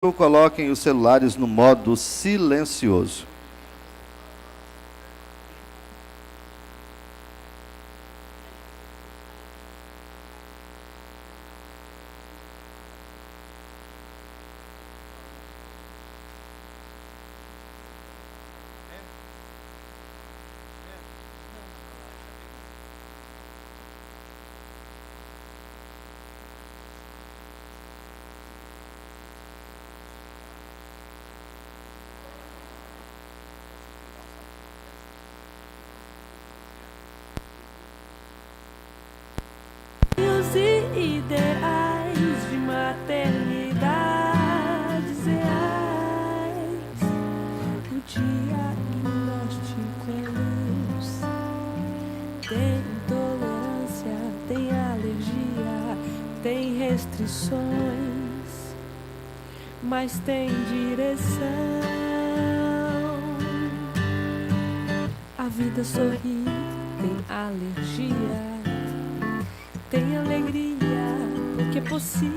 Coloquem os celulares no modo silencioso. Ideais de maternidades reais. O dia que nós te colhemos tem intolerância, tem alergia, tem restrições, mas tem direção. A vida sorri, tem alergia, tem alegria, porque é possível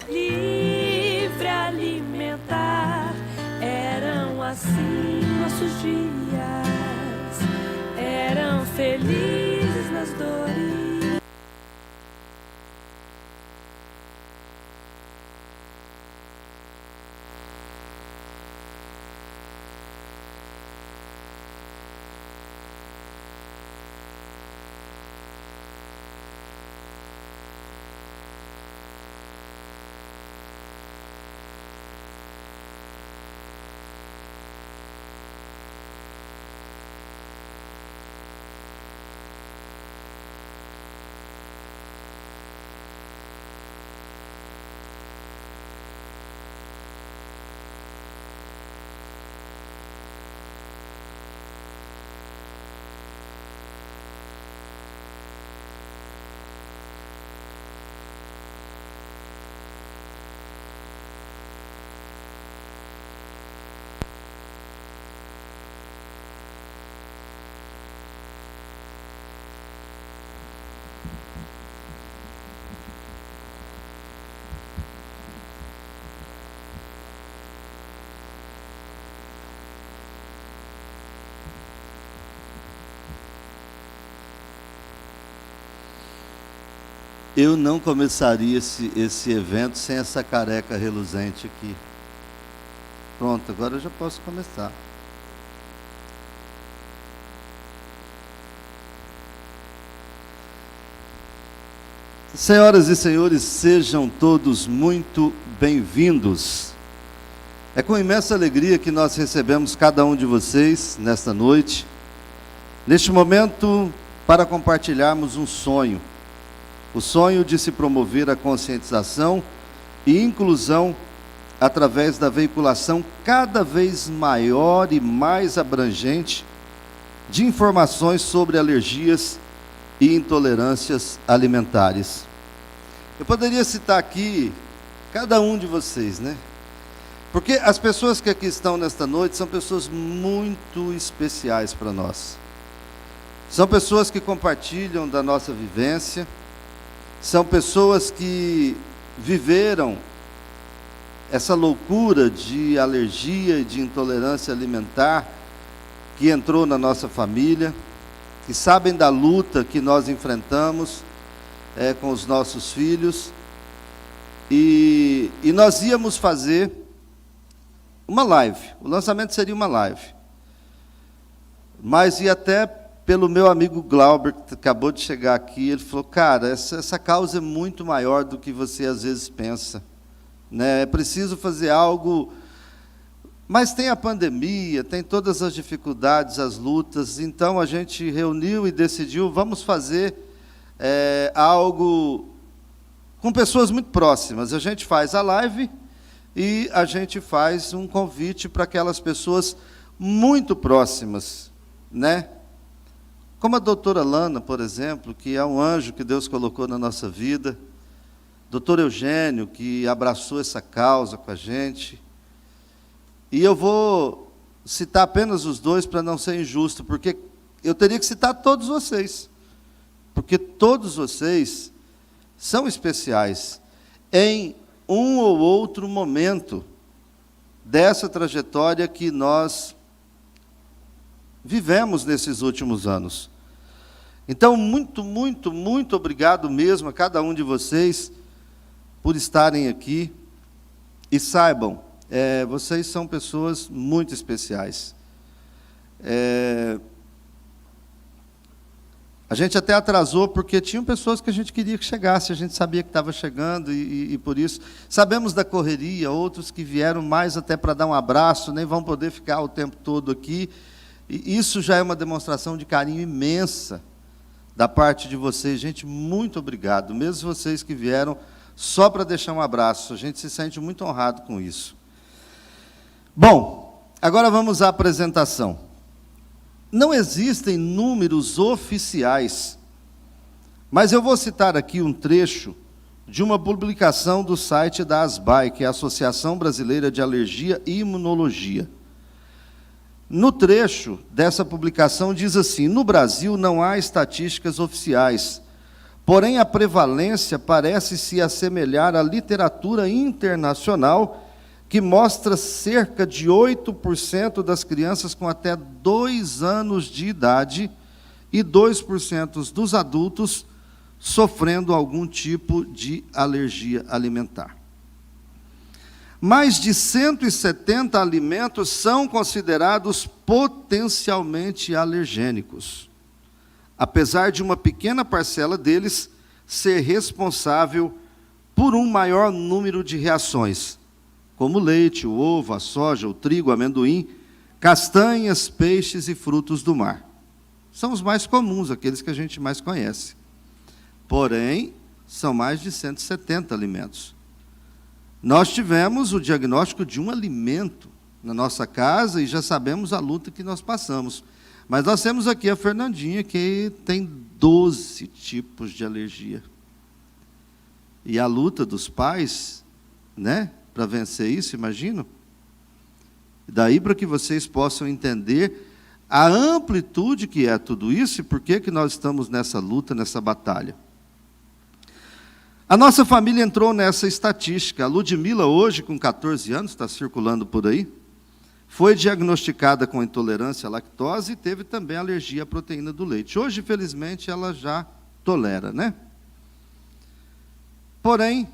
livre alimentar. Eram assim nossos dias, eram felizes nas dores. Eu não começaria esse evento sem essa careca reluzente aqui. Pronto, agora eu já posso começar. Senhoras e senhores, sejam todos muito bem-vindos. É com imensa alegria que nós recebemos cada um de vocês nesta noite, neste momento, para compartilharmos um sonho. O sonho de se promover a conscientização e inclusão através da veiculação cada vez maior e mais abrangente de informações sobre alergias e intolerâncias alimentares. Eu poderia citar aqui cada um de vocês, né? Porque as pessoas que aqui estão nesta noite são pessoas muito especiais para nós. São pessoas que compartilham da nossa vivência, são pessoas que viveram essa loucura de alergia e de intolerância alimentar que entrou na nossa família, que sabem da luta que nós enfrentamos com os nossos filhos. E nós íamos fazer uma live, o lançamento seria uma live. Mas ia até pelo meu amigo Glauber, que acabou de chegar aqui, ele falou, cara, essa causa é muito maior do que você às vezes pensa, né? É preciso fazer algo, mas tem a pandemia, tem todas as dificuldades, as lutas, então a gente reuniu e decidiu, vamos fazer algo com pessoas muito próximas. A gente faz a live e a gente faz um convite para aquelas pessoas muito próximas, né? Como a doutora Lana, por exemplo, que é um anjo que Deus colocou na nossa vida. Doutor Eugênio, que abraçou essa causa com a gente. E eu vou citar apenas os dois para não ser injusto, porque eu teria que citar todos vocês. Porque todos vocês são especiais em um ou outro momento dessa trajetória que nós vivemos nesses últimos anos. Então, muito, muito, muito obrigado mesmo a cada um de vocês por estarem aqui. E saibam, vocês são pessoas muito especiais. A gente até atrasou porque tinham pessoas que a gente queria que chegasse, a gente sabia que estava chegando e por isso sabemos da correria, outros que vieram mais até para dar um abraço, nem vão poder ficar o tempo todo aqui. E isso já é uma demonstração de carinho imensa da parte de vocês. Gente, muito obrigado, mesmo vocês que vieram só para deixar um abraço, a gente se sente muito honrado com isso. Bom, agora vamos à apresentação. Não existem números oficiais, mas eu vou citar aqui um trecho de uma publicação do site da ASBAI, que é a Associação Brasileira de Alergia e Imunologia. No trecho dessa publicação diz assim: no Brasil não há estatísticas oficiais, porém a prevalência parece se assemelhar à literatura internacional, que mostra cerca de 8% das crianças com até 2 anos de idade e 2% dos adultos sofrendo algum tipo de alergia alimentar. Mais de 170 alimentos são considerados potencialmente alergênicos, apesar de uma pequena parcela deles ser responsável por um maior número de reações, como o leite, o ovo, a soja, o trigo, o amendoim, castanhas, peixes e frutos do mar. São os mais comuns, aqueles que a gente mais conhece. Porém, são mais de 170 alimentos. Nós tivemos o diagnóstico de um alimento na nossa casa e já sabemos a luta que nós passamos. Mas nós temos aqui a Fernandinha, que tem 12 tipos de alergia. E a luta dos pais, né, para vencer isso, imagino? Daí para que vocês possam entender a amplitude que é tudo isso e por que nós estamos nessa luta, nessa batalha. A nossa família entrou nessa estatística. A Ludmila, hoje, com 14 anos, está circulando por aí, foi diagnosticada com intolerância à lactose e teve também alergia à proteína do leite. Hoje, felizmente, ela já tolera, né? Porém,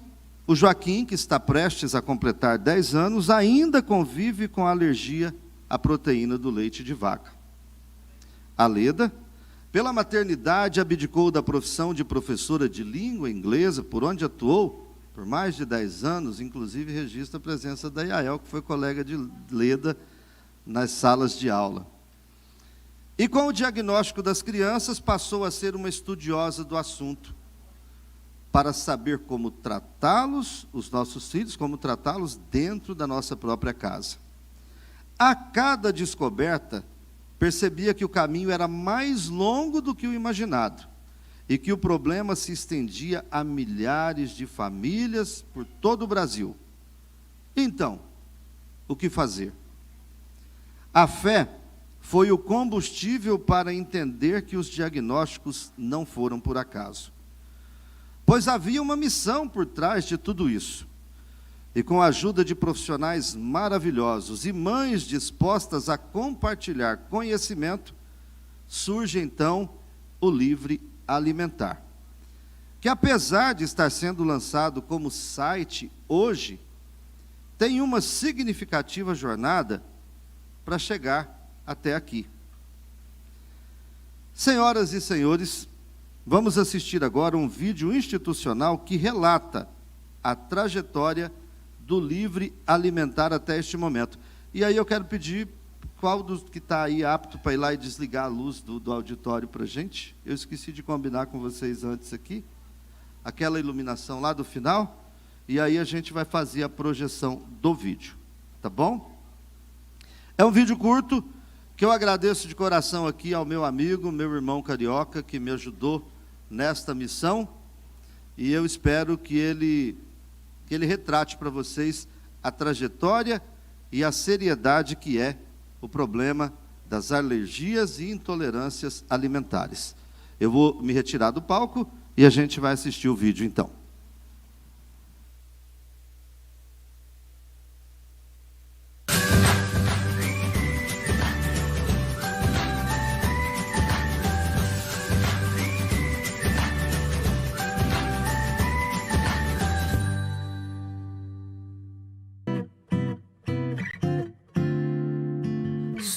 o Joaquim, que está prestes a completar 10 anos, ainda convive com a alergia à proteína do leite de vaca. A Leda, pela maternidade, abdicou da profissão de professora de língua inglesa, por onde atuou por mais de 10 anos, inclusive registra a presença da Yael, que foi colega de Leda nas salas de aula. E com o diagnóstico das crianças, passou a ser uma estudiosa do assunto, para saber como tratá-los, os nossos filhos, como tratá-los dentro da nossa própria casa. A cada descoberta, percebia que o caminho era mais longo do que o imaginado e que o problema se estendia a milhares de famílias por todo o Brasil. Então, o que fazer? A fé foi o combustível para entender que os diagnósticos não foram por acaso, pois havia uma missão por trás de tudo isso. E com a ajuda de profissionais maravilhosos e mães dispostas a compartilhar conhecimento, surge então o Livre Alimentar, que apesar de estar sendo lançado como site hoje, tem uma significativa jornada para chegar até aqui. Senhoras e senhores, vamos assistir agora um vídeo institucional que relata a trajetória do Livre Alimentar até este momento. E aí eu quero pedir, qual dos que está aí apto para ir lá e desligar a luz do auditório para a gente? Eu esqueci de combinar com vocês antes aqui, aquela iluminação lá do final, e aí a gente vai fazer a projeção do vídeo, tá bom? É um vídeo curto, que eu agradeço de coração aqui ao meu amigo, meu irmão carioca, que me ajudou nesta missão, e eu espero que ele retrate para vocês a trajetória e a seriedade que é o problema das alergias e intolerâncias alimentares. Eu vou me retirar do palco e a gente vai assistir o vídeo então.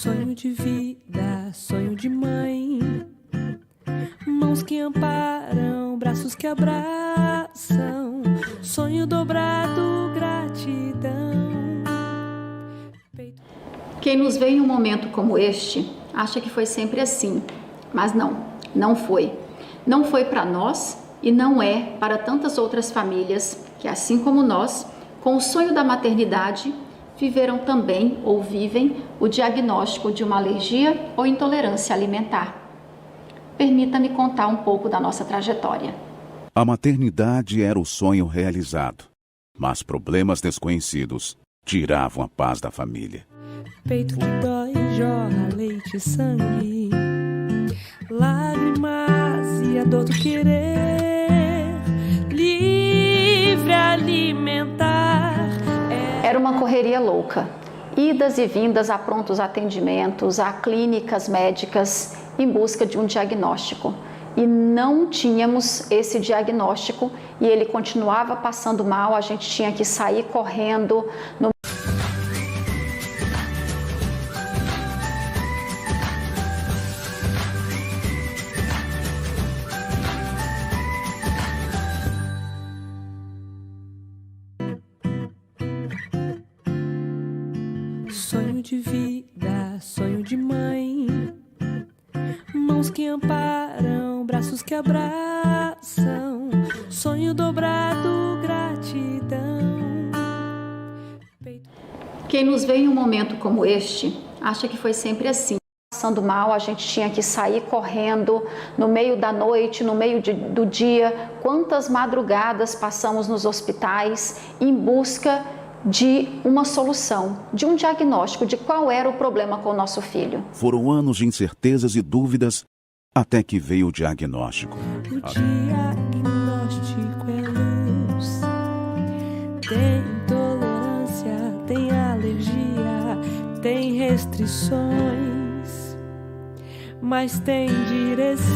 Sonho de vida, sonho de mãe, mãos que amparam, braços que abraçam, sonho dobrado, gratidão. Quem nos vê em um momento como este, acha que foi sempre assim, mas não foi. Não foi para nós e não é para tantas outras famílias que, assim como nós, com o sonho da maternidade, viveram também ou vivem o diagnóstico de uma alergia ou intolerância alimentar. Permita-me contar um pouco da nossa trajetória. A maternidade era o sonho realizado, mas problemas desconhecidos tiravam a paz da família. Peito que dói, jorra leite e sangue, lágrimas e a dor do querer, livre alimentar. Era uma correria louca, idas e vindas a prontos atendimentos, a clínicas médicas em busca de um diagnóstico. E não tínhamos esse diagnóstico e ele continuava passando mal, a gente tinha que sair correndo. Sonho de vida, sonho de mãe, mãos que amparam, braços que abraçam, sonho dobrado, gratidão. Quem nos vê em um momento como este, acha que foi sempre assim. Passando mal, a gente tinha que sair correndo no meio da noite, no meio do dia. Quantas madrugadas passamos nos hospitais em busca de uma solução, de um diagnóstico de qual era o problema com o nosso filho. Foram anos de incertezas e dúvidas, até que veio o diagnóstico. O diagnóstico é luz. Tem intolerância, tem alergia, tem restrições, mas tem direção.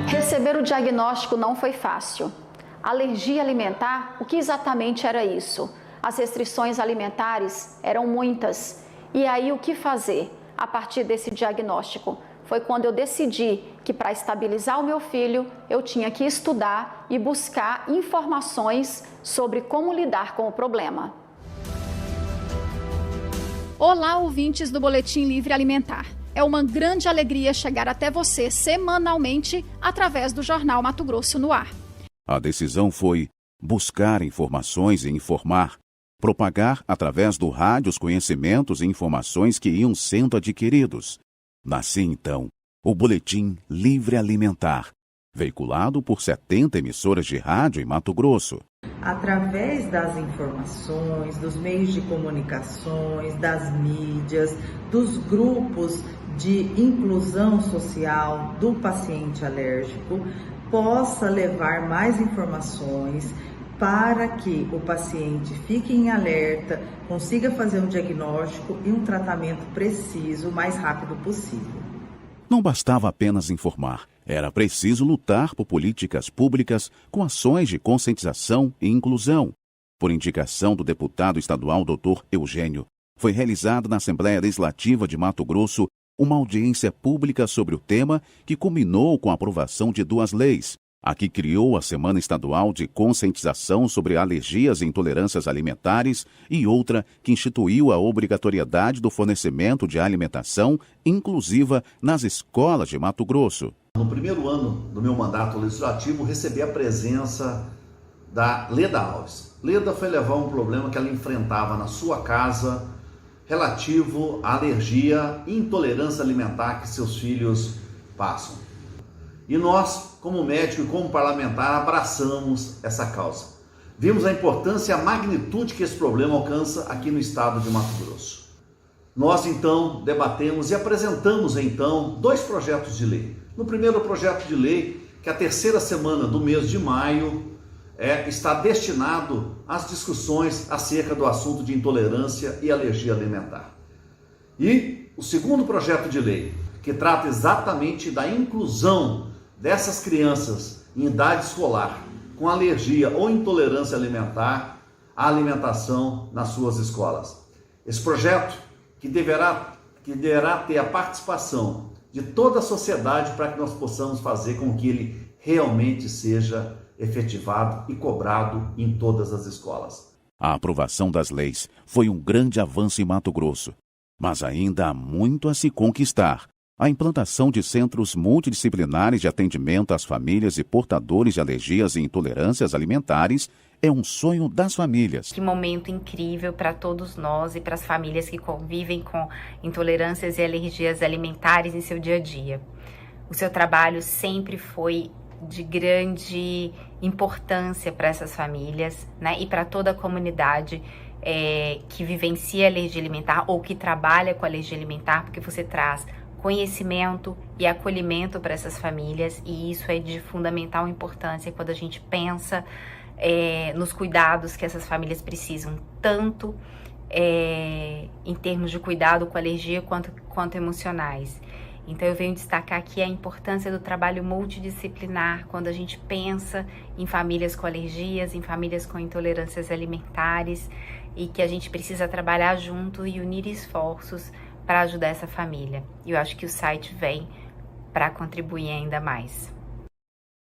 Receber o diagnóstico não foi fácil. Alergia alimentar, o que exatamente era isso? As restrições alimentares eram muitas. E aí o que fazer a partir desse diagnóstico? Foi quando eu decidi que para estabilizar o meu filho, eu tinha que estudar e buscar informações sobre como lidar com o problema. Olá, ouvintes do Boletim Livre Alimentar. É uma grande alegria chegar até você semanalmente através do Jornal Mato Grosso no ar. A decisão foi buscar informações e informar, propagar através do rádio os conhecimentos e informações que iam sendo adquiridos. Nascia então o Boletim Livre Alimentar, veiculado por 70 emissoras de rádio em Mato Grosso. Através das informações, dos meios de comunicações, das mídias, dos grupos de inclusão social do paciente alérgico, possa levar mais informações para que o paciente fique em alerta, consiga fazer um diagnóstico e um tratamento preciso o mais rápido possível. Não bastava apenas informar, era preciso lutar por políticas públicas com ações de conscientização e inclusão. Por indicação do deputado estadual Dr. Eugênio, foi realizada na Assembleia Legislativa de Mato Grosso uma audiência pública sobre o tema que culminou com a aprovação de 2 leis. A que criou a Semana Estadual de Conscientização sobre Alergias e Intolerâncias Alimentares e outra que instituiu a obrigatoriedade do fornecimento de alimentação inclusiva nas escolas de Mato Grosso. No primeiro ano do meu mandato legislativo, recebi a presença da Leda Alves. Leda foi levar um problema que ela enfrentava na sua casa relativo à alergia e intolerância alimentar que seus filhos passam. E nós, como médico e como parlamentar, abraçamos essa causa. Vimos a importância e a magnitude que esse problema alcança aqui no estado de Mato Grosso. Nós, então, debatemos e apresentamos, então, 2 projetos de lei. No primeiro projeto de lei, que a 3ª semana do mês de maio está destinado às discussões acerca do assunto de intolerância e alergia alimentar. E o segundo projeto de lei, que trata exatamente da inclusão dessas crianças em idade escolar com alergia ou intolerância alimentar à alimentação nas suas escolas. Esse projeto que deverá ter a participação de toda a sociedade para que nós possamos fazer com que ele realmente seja efetivado e cobrado em todas as escolas. A aprovação das leis foi um grande avanço em Mato Grosso, mas ainda há muito a se conquistar. A implantação de centros multidisciplinares de atendimento às famílias e portadores de alergias e intolerâncias alimentares é um sonho das famílias. Que momento incrível para todos nós e para as famílias que convivem com intolerâncias e alergias alimentares em seu dia a dia. O seu trabalho sempre foi de grande importância para essas famílias, né, e para toda a comunidade que vivencia alergia alimentar ou que trabalha com alergia alimentar, porque você traz conhecimento e acolhimento para essas famílias, e isso é de fundamental importância quando a gente pensa nos cuidados que essas famílias precisam, tanto em termos de cuidado com alergia quanto emocionais. Então eu venho destacar aqui a importância do trabalho multidisciplinar quando a gente pensa em famílias com alergias, em famílias com intolerâncias alimentares, e que a gente precisa trabalhar junto e unir esforços para ajudar essa família. E eu acho que o site vem para contribuir ainda mais.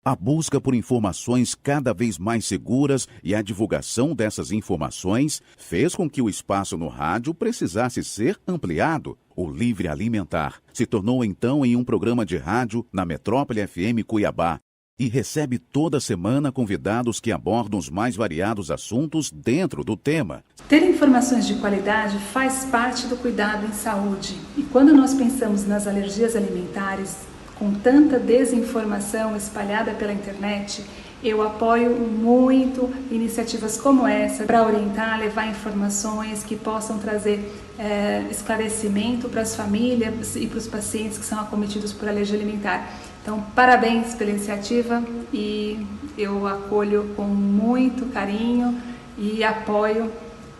A busca por informações cada vez mais seguras e a divulgação dessas informações fez com que o espaço no rádio precisasse ser ampliado. O Livre Alimentar se tornou então em um programa de rádio na Metrópole FM Cuiabá e recebe toda semana convidados que abordam os mais variados assuntos dentro do tema. Ter informações de qualidade faz parte do cuidado em saúde. E quando nós pensamos nas alergias alimentares, com tanta desinformação espalhada pela internet, eu apoio muito iniciativas como essa para orientar, levar informações que possam trazer esclarecimento para as famílias e para os pacientes que são acometidos por alergia alimentar. Então, parabéns pela iniciativa e eu acolho com muito carinho e apoio,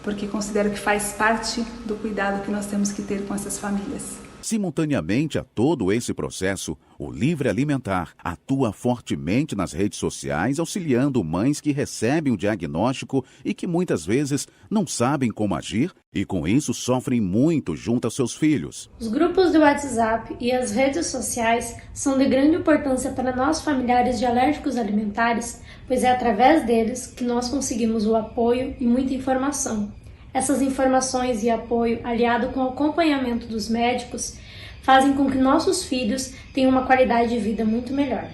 porque considero que faz parte do cuidado que nós temos que ter com essas famílias. Simultaneamente a todo esse processo, o Livre Alimentar atua fortemente nas redes sociais, auxiliando mães que recebem o diagnóstico e que muitas vezes não sabem como agir e com isso sofrem muito junto aos seus filhos. Os grupos do WhatsApp e as redes sociais são de grande importância para nós familiares de alérgicos alimentares, pois é através deles que nós conseguimos o apoio e muita informação. Essas informações e apoio, aliado com o acompanhamento dos médicos, fazem com que nossos filhos tenham uma qualidade de vida muito melhor.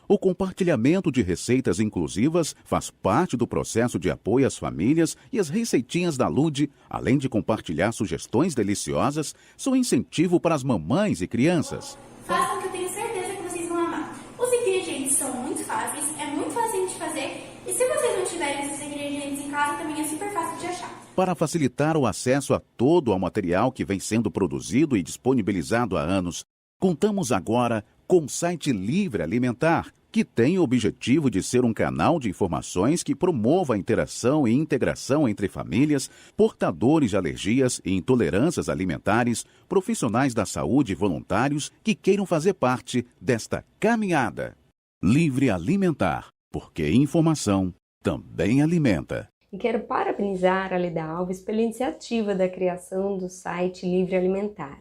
O compartilhamento de receitas inclusivas faz parte do processo de apoio às famílias e as receitinhas da Lude, além de compartilhar sugestões deliciosas, são incentivo para as mamães e crianças. Façam que eu tenho certeza que vocês vão amar. Os ingredientes são muito fáceis, é muito fácil de fazer, e se vocês não tiverem esses ingredientes em casa, também é super fácil de achar. Para facilitar o acesso a todo o material que vem sendo produzido e disponibilizado há anos, contamos agora com o site Livre Alimentar, que tem o objetivo de ser um canal de informações que promova a interação e integração entre famílias, portadores de alergias e intolerâncias alimentares, profissionais da saúde e voluntários que queiram fazer parte desta caminhada. Livre Alimentar, porque informação também alimenta. E quero parabenizar a Leda Alves pela iniciativa da criação do site Livre Alimentar,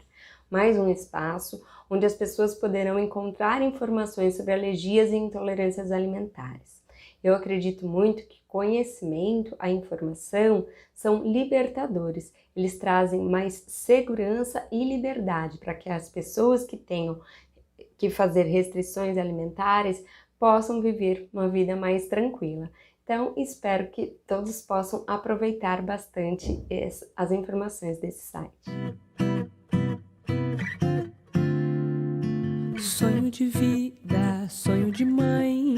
mais um espaço onde as pessoas poderão encontrar informações sobre alergias e intolerâncias alimentares. Eu acredito muito que conhecimento, a informação, são libertadores. Eles trazem mais segurança e liberdade para que as pessoas que tenham que fazer restrições alimentares possam viver uma vida mais tranquila. Então, espero que todos possam aproveitar bastante as informações desse site. Sonho de vida, sonho de mãe,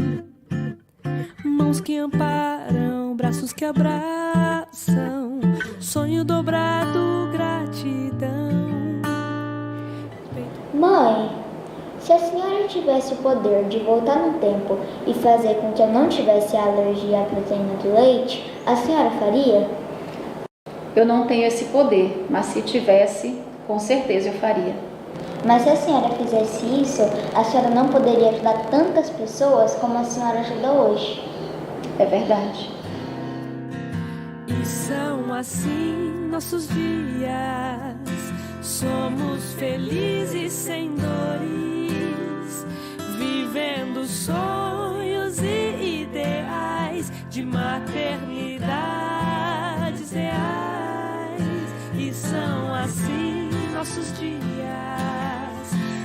mãos que amparam, braços que abraçam, sonho dobrado, gratidão. Mãe, se a senhora tivesse o poder de voltar no tempo e fazer com que eu não tivesse alergia à proteína do leite, a senhora faria? Eu não tenho esse poder, mas se tivesse, com certeza eu faria. Mas se a senhora fizesse isso, a senhora não poderia ajudar tantas pessoas como a senhora ajuda hoje. É verdade. são assim nossos dias. Somos felizes sem dores, vivendo sonhos e ideais de maternidades reais. E são assim nossos dias.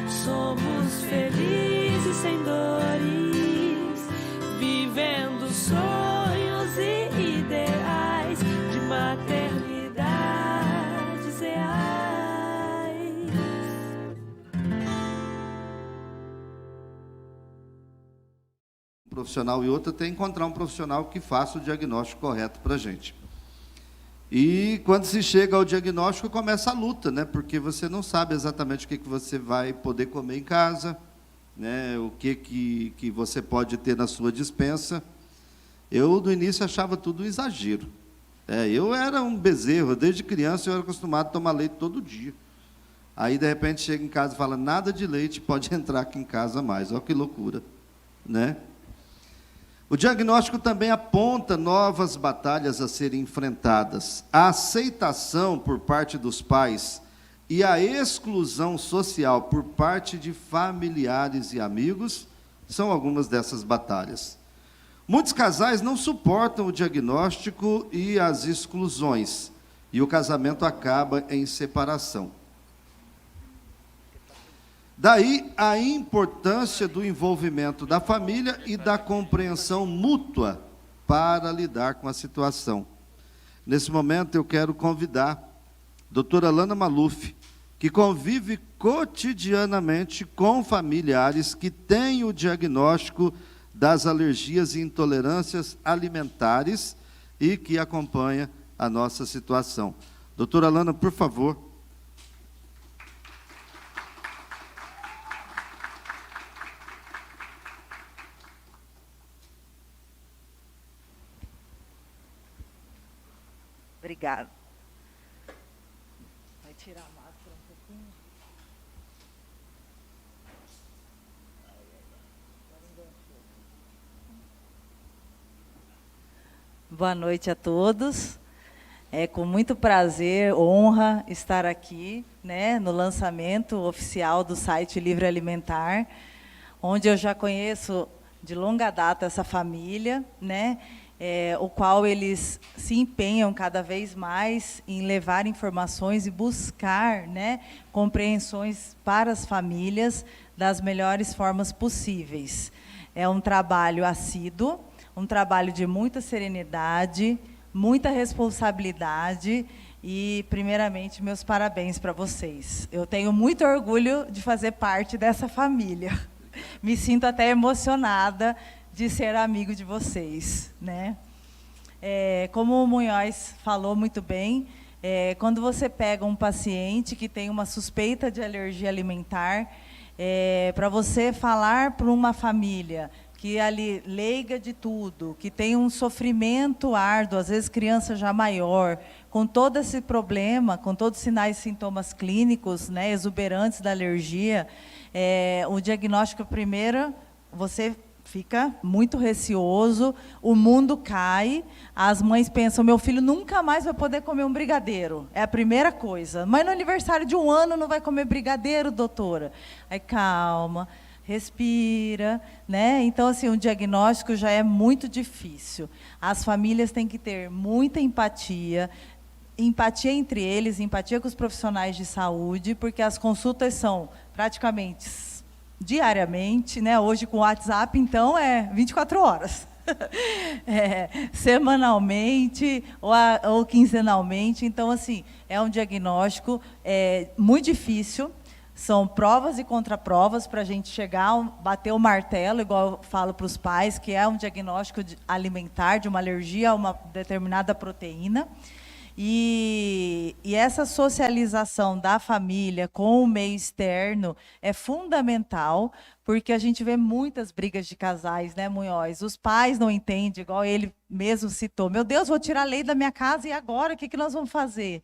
Somos felizes sem dores, vivendo sonhos e ideais de maternidades reais. Um profissional e outro tem que encontrar um profissional que faça o diagnóstico correto para a gente. E quando se chega ao diagnóstico, começa a luta, né? Porque você não sabe exatamente o que você vai poder comer em casa, né? O que você pode ter na sua despensa. Eu, no início, achava tudo um exagero. Eu era um bezerro, desde criança eu era acostumado a tomar leite todo dia. Aí, de repente, chega em casa e fala, nada de leite pode entrar aqui em casa mais. Olha que loucura, né? O diagnóstico também aponta novas batalhas a serem enfrentadas. A aceitação por parte dos pais e a exclusão social por parte de familiares e amigos são algumas dessas batalhas. Muitos casais não suportam o diagnóstico e as exclusões, e o casamento acaba em separação. Daí a importância do envolvimento da família e da compreensão mútua para lidar com a situação. Nesse momento eu quero convidar a doutora Lana Maluf, que convive cotidianamente com familiares que têm o diagnóstico das alergias e intolerâncias alimentares e que acompanha a nossa situação. Doutora Lana, por favor. Obrigada. Vai tirar a máscara um pouquinho. Boa noite a todos. É com muito prazer, honra estar aqui, né, no lançamento oficial do site Livre Alimentar, onde eu já conheço de longa data essa família, né? O qual eles se empenham cada vez mais em levar informações e buscar, né, compreensões para as famílias das melhores formas possíveis. É um trabalho assíduo, um trabalho de muita serenidade, muita responsabilidade e, primeiramente, meus parabéns para vocês. Eu tenho muito orgulho de fazer parte dessa família. Me sinto até emocionada de ser amigo de vocês, né? Como o Munhoz falou muito bem, quando você pega um paciente que tem uma suspeita de alergia alimentar, para você falar para uma família que ali leiga de tudo, que tem um sofrimento árduo, às vezes criança já maior, com todo esse problema, com todos os sinais e sintomas clínicos, né, exuberantes da alergia, o diagnóstico primeiro, você fica muito receoso, o mundo cai, as mães pensam, meu filho nunca mais vai poder comer um brigadeiro. É a primeira coisa. Mas no aniversário de 1 ano não vai comer brigadeiro, doutora? Aí, calma, respira, né? Então, assim, o diagnóstico já é muito difícil. As famílias têm que ter muita empatia entre eles, empatia com os profissionais de saúde, porque as consultas são praticamente diariamente, né? Hoje com o WhatsApp, então, 24 horas. Semanalmente ou quinzenalmente. Então, assim, é um diagnóstico muito difícil. São provas e contraprovas para a gente chegar, bater o martelo, igual eu falo para os pais, que é um diagnóstico alimentar de uma alergia a uma determinada proteína. E essa socialização da família com o meio externo é fundamental, porque a gente vê muitas brigas de casais, né, Munhoz? Os pais não entendem, igual ele mesmo citou. Meu Deus, vou tirar leite da minha casa e agora? O que nós vamos fazer?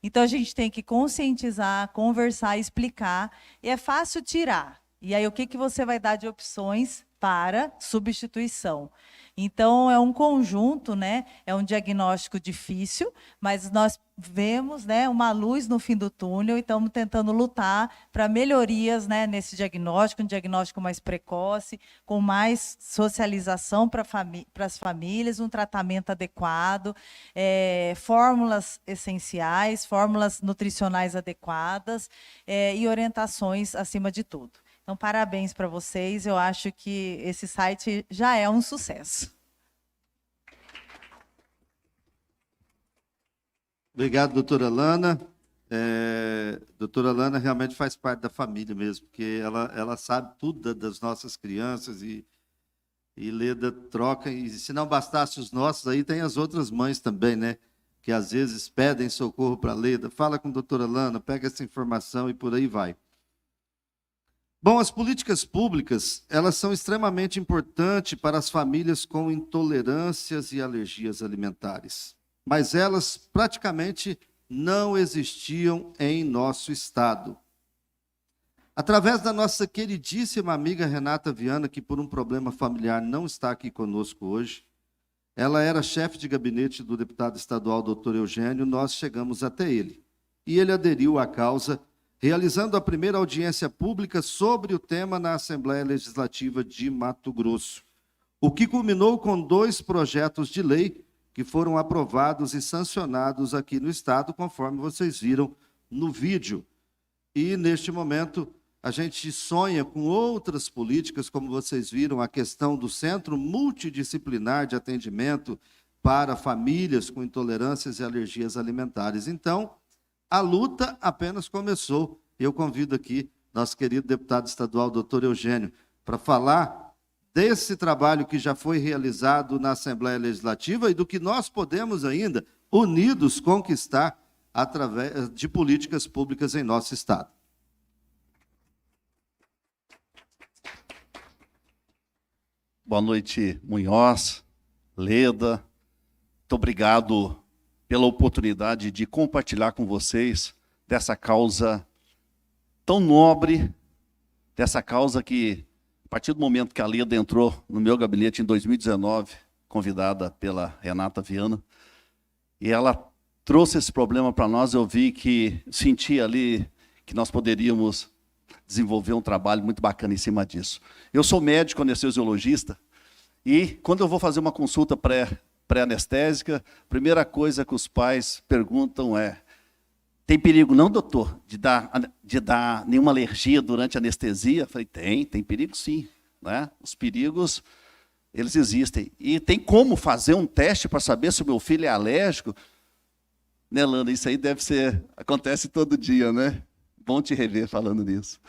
Então, a gente tem que conscientizar, conversar, explicar. E é fácil tirar. E aí, o que você vai dar de opções para substituição. Então, é um conjunto, né? É um diagnóstico difícil, mas nós vemos, né, uma luz no fim do túnel e estamos tentando lutar para melhorias, né, nesse diagnóstico, um diagnóstico mais precoce, com mais socialização para as famílias, um tratamento adequado, fórmulas essenciais, fórmulas nutricionais adequadas e orientações acima de tudo. Então, parabéns para vocês. Eu acho que esse site já é um sucesso. Obrigado, doutora Lana. Doutora Lana realmente faz parte da família mesmo, porque ela sabe tudo das nossas crianças e Leda troca. E se não bastasse os nossos, aí tem as outras mães também, né? Que às vezes pedem socorro para Leda. Fala com a doutora Lana, pega essa informação e por aí vai. Bom, as políticas públicas, elas são extremamente importantes para as famílias com intolerâncias e alergias alimentares, mas elas praticamente não existiam em nosso estado. Através da nossa queridíssima amiga Renata Viana, que por um problema familiar não está aqui conosco hoje, ela era chefe de gabinete do deputado estadual Dr. Eugênio, nós chegamos até ele. E ele aderiu à causa, realizando a primeira audiência pública sobre o tema na Assembleia Legislativa de Mato Grosso, o que culminou com 2 projetos de lei que foram aprovados e sancionados aqui no estado, conforme vocês viram no vídeo. E, neste momento, a gente sonha com outras políticas, como vocês viram, a questão do Centro Multidisciplinar de Atendimento para famílias com intolerâncias e alergias alimentares. Então, a luta apenas começou. Eu convido aqui nosso querido deputado estadual, doutor Eugênio, para falar desse trabalho que já foi realizado na Assembleia Legislativa e do que nós podemos ainda, unidos, conquistar através de políticas públicas em nosso estado. Boa noite, Munhoz, Leda. Muito obrigado pela oportunidade de compartilhar com vocês dessa causa tão nobre, dessa causa que, a partir do momento que a Leda entrou no meu gabinete em 2019, convidada pela Renata Viana, e ela trouxe esse problema para nós, eu senti ali que nós poderíamos desenvolver um trabalho muito bacana em cima disso. Eu sou médico anestesiologista, e quando eu vou fazer uma consulta pré-anestésica, a primeira coisa que os pais perguntam é: tem perigo não, doutor, de dar nenhuma alergia durante a anestesia? Eu falei, tem perigo sim, né? Os perigos, eles existem. E tem como fazer um teste para saber se o meu filho é alérgico? Né, Lana, isso aí acontece todo dia, né? Bom te rever falando nisso.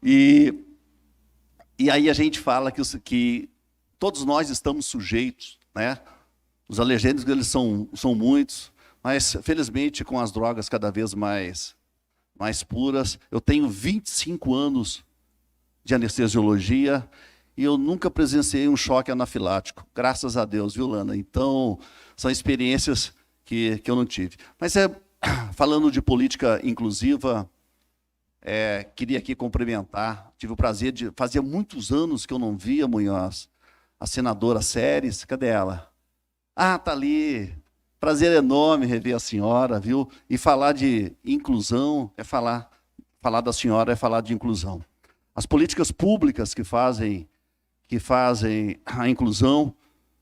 E aí a gente fala que todos nós estamos sujeitos, né? Os alergênicos, eles são muitos, mas, felizmente, com as drogas cada vez mais puras, eu tenho 25 anos de anestesiologia e eu nunca presenciei um choque anafilático, graças a Deus, viu, Lana? Então, são experiências que eu não tive. Mas, falando de política inclusiva, queria aqui cumprimentar, tive o prazer de... Fazia muitos anos que eu não via, Munhoz, a senadora Séries, cadê ela? Ah, tá ali. Prazer enorme rever a senhora, viu? E falar de inclusão falar da senhora é falar de inclusão. As políticas públicas que fazem a inclusão,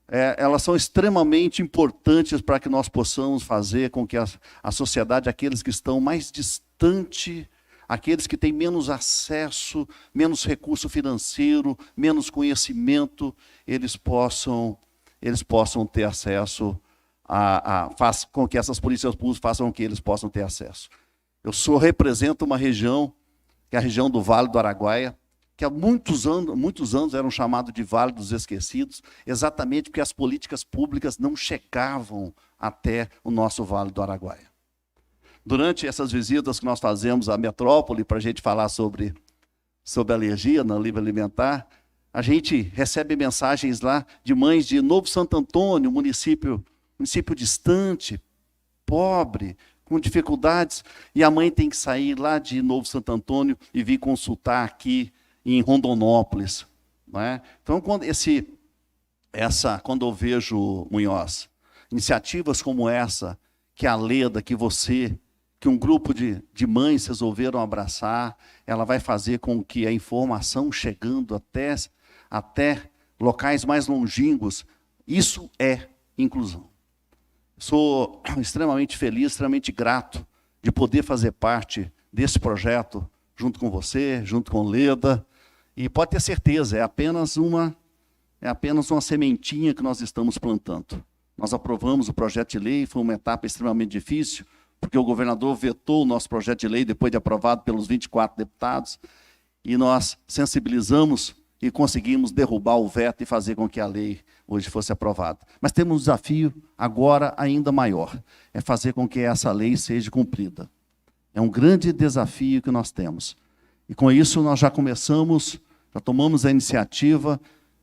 elas são extremamente importantes para que nós possamos fazer com que a sociedade, aqueles que estão mais distantes, aqueles que têm menos acesso, menos recurso financeiro, menos conhecimento, eles possam ter acesso faz com que essas políticas públicas façam com que eles possam ter acesso. Eu represento uma região, que é a região do Vale do Araguaia, que há muitos anos eram chamados de Vale dos Esquecidos, exatamente porque as políticas públicas não chegavam até o nosso Vale do Araguaia. Durante essas visitas que nós fazemos à metrópole, para a gente falar sobre alergia no livro alimentar, a gente recebe mensagens lá de mães de Novo Santo Antônio, município distante, pobre, com dificuldades, e a mãe tem que sair lá de Novo Santo Antônio e vir consultar aqui em Rondonópolis, Não é? Então, quando eu vejo, Munhoz, iniciativas como essa, que a Leda, que um grupo de mães resolveram abraçar, ela vai fazer com que a informação chegando até locais mais longínquos, isso é inclusão. Sou extremamente feliz, extremamente grato de poder fazer parte desse projeto junto com você, junto com Leda, e pode ter certeza, é apenas uma sementinha que nós estamos plantando. Nós aprovamos o projeto de lei, foi uma etapa extremamente difícil, porque o governador vetou o nosso projeto de lei depois de aprovado pelos 24 deputados, e nós sensibilizamos e conseguimos derrubar o veto e fazer com que a lei hoje fosse aprovada. Mas temos um desafio agora ainda maior, é fazer com que essa lei seja cumprida. É um grande desafio que nós temos. E com isso nós já tomamos a iniciativa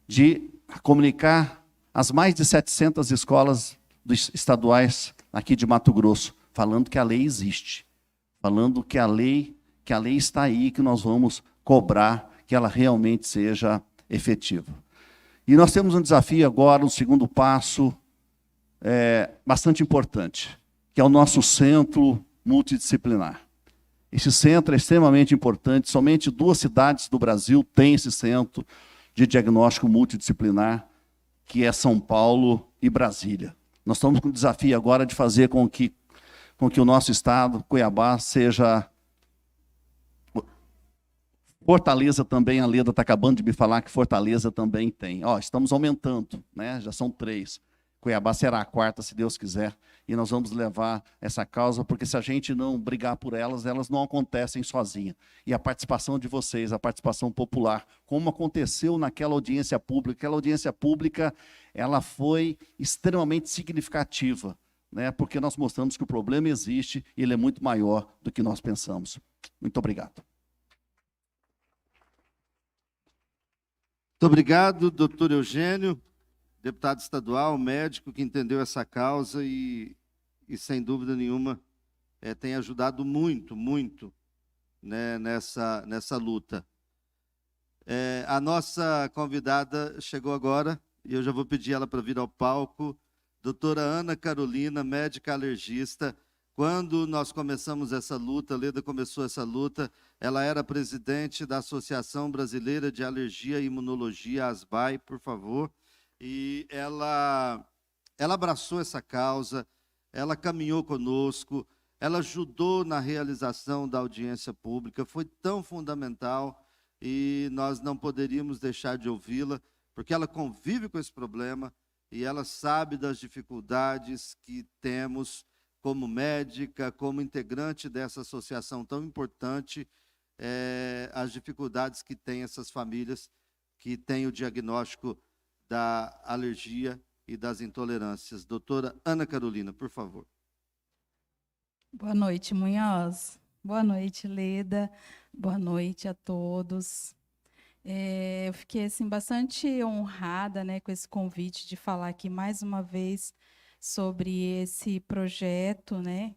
de comunicar as mais de 700 escolas estaduais aqui de Mato Grosso, falando que a lei existe, falando que a lei está aí, que nós vamos cobrar que ela realmente seja efetiva. E nós temos um desafio agora, um segundo passo, bastante importante, que é o nosso centro multidisciplinar. Esse centro é extremamente importante, somente 2 cidades do Brasil têm esse centro de diagnóstico multidisciplinar, que é São Paulo e Brasília. Nós estamos com o desafio agora de fazer com que o nosso estado, Cuiabá, seja... Fortaleza também, a Leda está acabando de me falar que Fortaleza também tem. Estamos aumentando, né? Já são 3. Cuiabá será a 4ª, se Deus quiser, e nós vamos levar essa causa, porque se a gente não brigar por elas não acontecem sozinhas. E a participação de vocês, a participação popular, como aconteceu naquela audiência pública, ela foi extremamente significativa, né? Porque nós mostramos que o problema existe e ele é muito maior do que nós pensamos. Muito obrigado. Muito obrigado, doutor Eugênio, deputado estadual, médico que entendeu essa causa e sem dúvida nenhuma, tem ajudado muito, né, nessa luta. A nossa convidada chegou agora, e eu já vou pedir ela para vir ao palco, doutora Ana Carolina, médica alergista. Quando nós começamos essa luta, a Leda começou essa luta, ela era presidente da Associação Brasileira de Alergia e Imunologia, ASBAI, por favor, e ela abraçou essa causa, ela caminhou conosco, ela ajudou na realização da audiência pública, foi tão fundamental e nós não poderíamos deixar de ouvi-la, porque ela convive com esse problema e ela sabe das dificuldades que temos como médica, como integrante dessa associação tão importante, as dificuldades que têm essas famílias que têm o diagnóstico da alergia e das intolerâncias. Doutora Ana Carolina, por favor. Boa noite, Munhoz. Boa noite, Leda. Boa noite a todos. Eu fiquei assim, bastante honrada, né, com esse convite de falar aqui mais uma vez sobre esse projeto, né,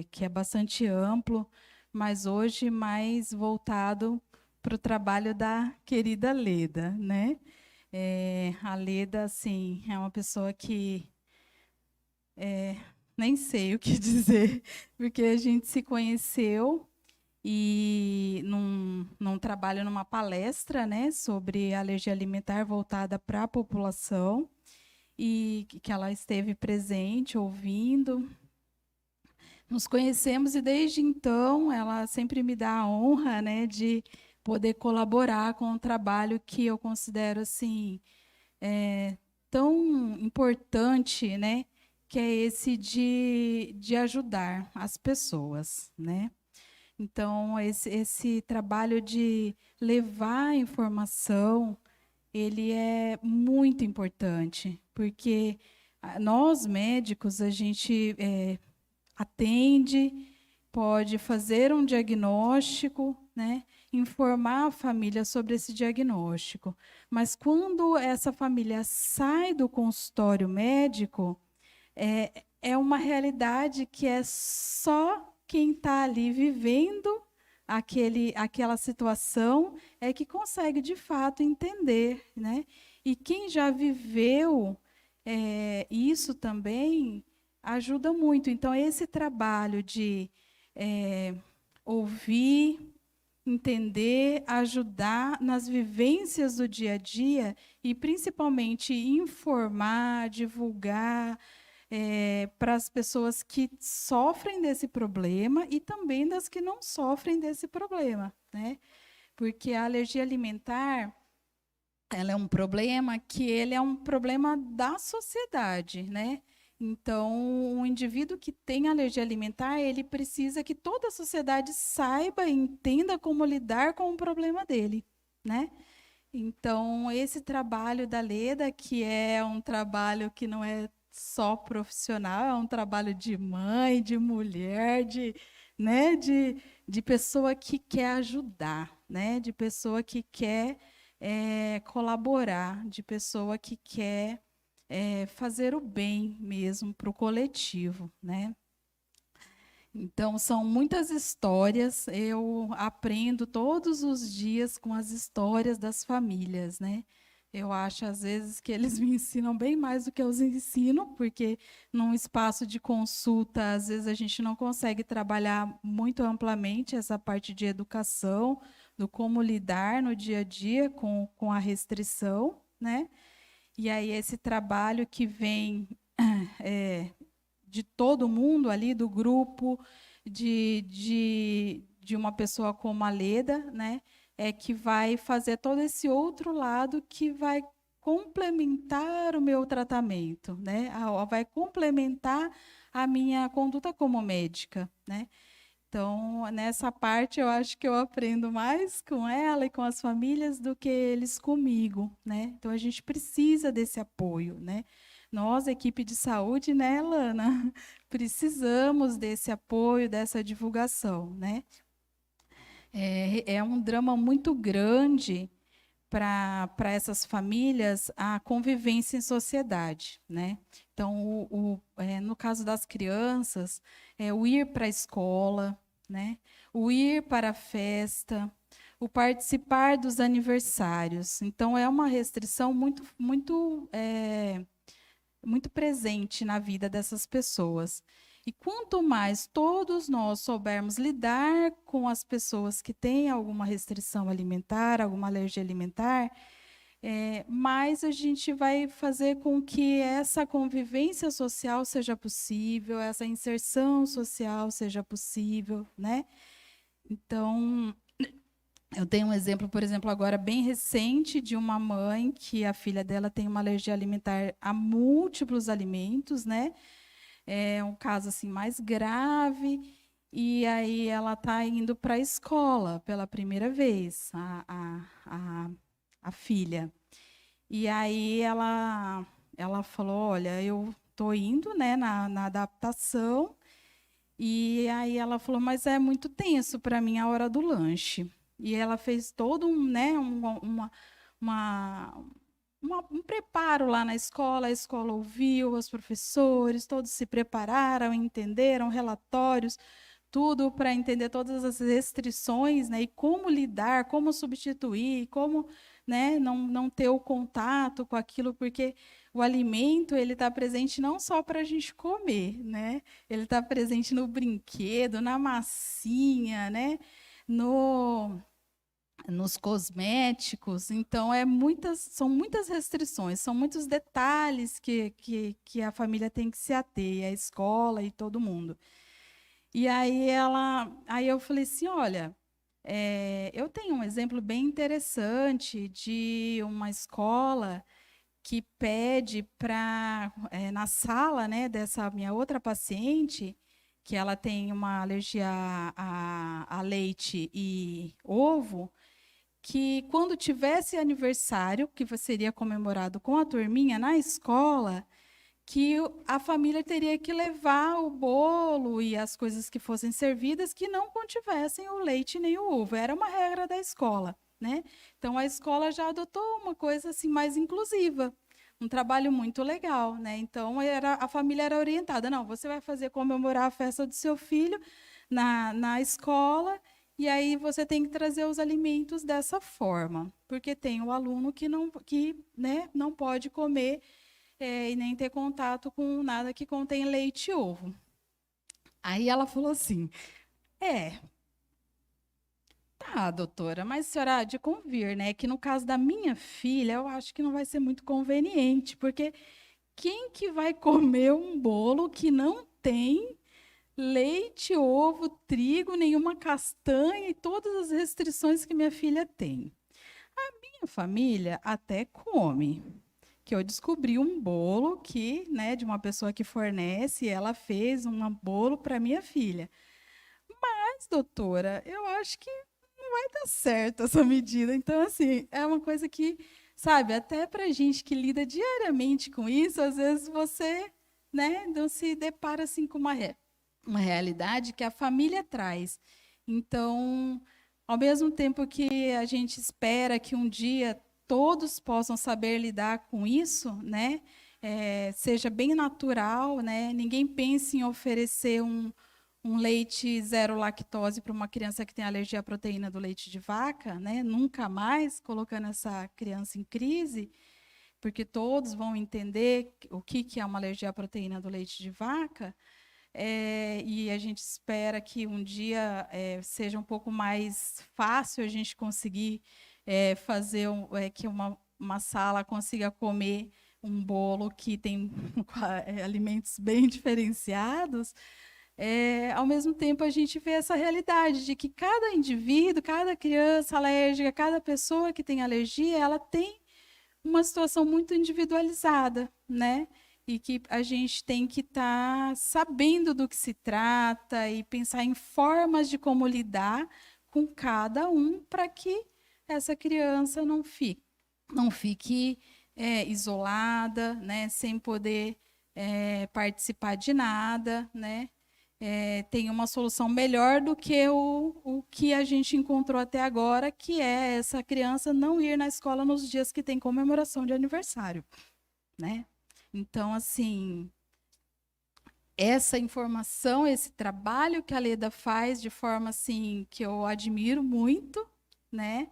que é bastante amplo, mas hoje mais voltado para o trabalho da querida Leda, né? A Leda, assim, é uma pessoa que nem sei o que dizer, porque a gente se conheceu e num trabalho, numa palestra, né, sobre alergia alimentar voltada para a população, e que ela esteve presente, ouvindo. Nos conhecemos e, desde então, ela sempre me dá a honra, né, de poder colaborar com um trabalho que eu considero assim, tão importante, né, que é esse de ajudar as pessoas, né? Então, esse trabalho de levar a informação, ele é muito importante, porque nós, médicos, a gente atende, pode fazer um diagnóstico, né, informar a família sobre esse diagnóstico. Mas quando essa família sai do consultório médico, é uma realidade que é só quem está ali vivendo aquela situação é que consegue, de fato, entender, né? E quem já viveu isso também ajuda muito. Então, esse trabalho de ouvir, entender, ajudar nas vivências do dia a dia e, principalmente, informar, divulgar para as pessoas que sofrem desse problema e também das que não sofrem desse problema, né? Porque a alergia alimentar, ela é um problema que ele é um problema da sociedade, né? Então, o indivíduo que tem alergia alimentar, ele precisa que toda a sociedade saiba e entenda como lidar com o problema dele, né? Então, esse trabalho da Leda, que é um trabalho que não é só profissional, é um trabalho de mãe, de mulher, né, de pessoa que quer ajudar, né, de pessoa que quer colaborar, de pessoa que quer fazer o bem mesmo para o coletivo, né? Então, são muitas histórias, eu aprendo todos os dias com as histórias das famílias, né? Eu acho, às vezes, que eles me ensinam bem mais do que eu os ensino, porque num espaço de consulta, às vezes, a gente não consegue trabalhar muito amplamente essa parte de educação, do como lidar no dia a dia com a restrição, né? E aí, esse trabalho que vem de todo mundo ali, do grupo, de uma pessoa como a Leda, né? Que vai fazer todo esse outro lado que vai complementar o meu tratamento, né? Vai complementar a minha conduta como médica, né? Então, nessa parte, eu acho que eu aprendo mais com ela e com as famílias do que eles comigo, né? Então, a gente precisa desse apoio, né? Nós, equipe de saúde, né, Lana? Precisamos desse apoio, dessa divulgação, né? É um drama muito grande para essas famílias a convivência em sociedade, né? Então, no caso das crianças, o ir para a escola, né? O ir para a festa, o participar dos aniversários. Então, é uma restrição muito presente na vida dessas pessoas. E quanto mais todos nós soubermos lidar com as pessoas que têm alguma restrição alimentar, alguma alergia alimentar, mais a gente vai fazer com que essa convivência social seja possível, essa inserção social seja possível, né? Então, eu tenho um exemplo, por exemplo, agora bem recente, de uma mãe que a filha dela tem uma alergia alimentar a múltiplos alimentos, né? É um caso assim mais grave, e aí ela está indo para a escola pela primeira vez, a filha. E aí ela falou, olha, eu estou indo, né, na adaptação, e aí ela falou, mas é muito tenso para mim a hora do lanche. E ela fez todo um preparo lá na escola, a escola ouviu, os professores, todos se prepararam, entenderam, relatórios, tudo para entender todas as restrições, né, e como lidar, como substituir, como, né, não ter o contato com aquilo, porque o alimento ele está presente não só para a gente comer, né, ele está presente no brinquedo, na massinha, né, nos cosméticos. Então, são muitas restrições, são muitos detalhes que a família tem que se ater, a escola e todo mundo. E aí eu falei assim, olha, eu tenho um exemplo bem interessante de uma escola que pede para, na sala, né, dessa minha outra paciente, que ela tem uma alergia a leite e ovo, que quando tivesse aniversário, que seria comemorado com a turminha na escola, que a família teria que levar o bolo e as coisas que fossem servidas que não contivessem o leite nem o ovo. Era uma regra da escola, né? Então, a escola já adotou uma coisa assim mais inclusiva. Um trabalho muito legal, né? Então, a família era orientada. Não, você vai comemorar a festa do seu filho na escola E aí você tem que trazer os alimentos dessa forma, porque tem o aluno que não pode comer e nem ter contato com nada que contém leite e ovo. Aí ela falou assim, tá, doutora, mas a senhora há de convir, né, que no caso da minha filha, eu acho que não vai ser muito conveniente, porque quem que vai comer um bolo que não tem leite, ovo, trigo, nenhuma castanha e todas as restrições que minha filha tem? A minha família até come, que eu descobri um bolo que, né, de uma pessoa que fornece, ela fez um bolo para minha filha. Mas, doutora, eu acho que não vai dar certo essa medida. Então, assim, é uma coisa que, sabe, até para gente que lida diariamente com isso, às vezes você, né, não se depara assim com uma realidade que a família traz. Então, ao mesmo tempo que a gente espera que um dia todos possam saber lidar com isso, né, seja bem natural, né, ninguém pense em oferecer um leite zero lactose para uma criança que tem alergia à proteína do leite de vaca, né, nunca mais colocando essa criança em crise, porque todos vão entender o que é uma alergia à proteína do leite de vaca. E a gente espera que um dia seja um pouco mais fácil a gente conseguir fazer que uma sala consiga comer um bolo que tem alimentos bem diferenciados. Ao mesmo tempo, a gente vê essa realidade de que cada indivíduo, cada criança alérgica, cada pessoa que tem alergia, ela tem uma situação muito individualizada, né? E que a gente tem que estar sabendo do que se trata e pensar em formas de como lidar com cada um para que essa criança não fique isolada, né, sem poder participar de nada, né? Tem uma solução melhor do que o que a gente encontrou até agora, que é essa criança não ir na escola nos dias que tem comemoração de aniversário, né? Então, assim, essa informação, esse trabalho que a Leda faz de forma assim que eu admiro muito, né?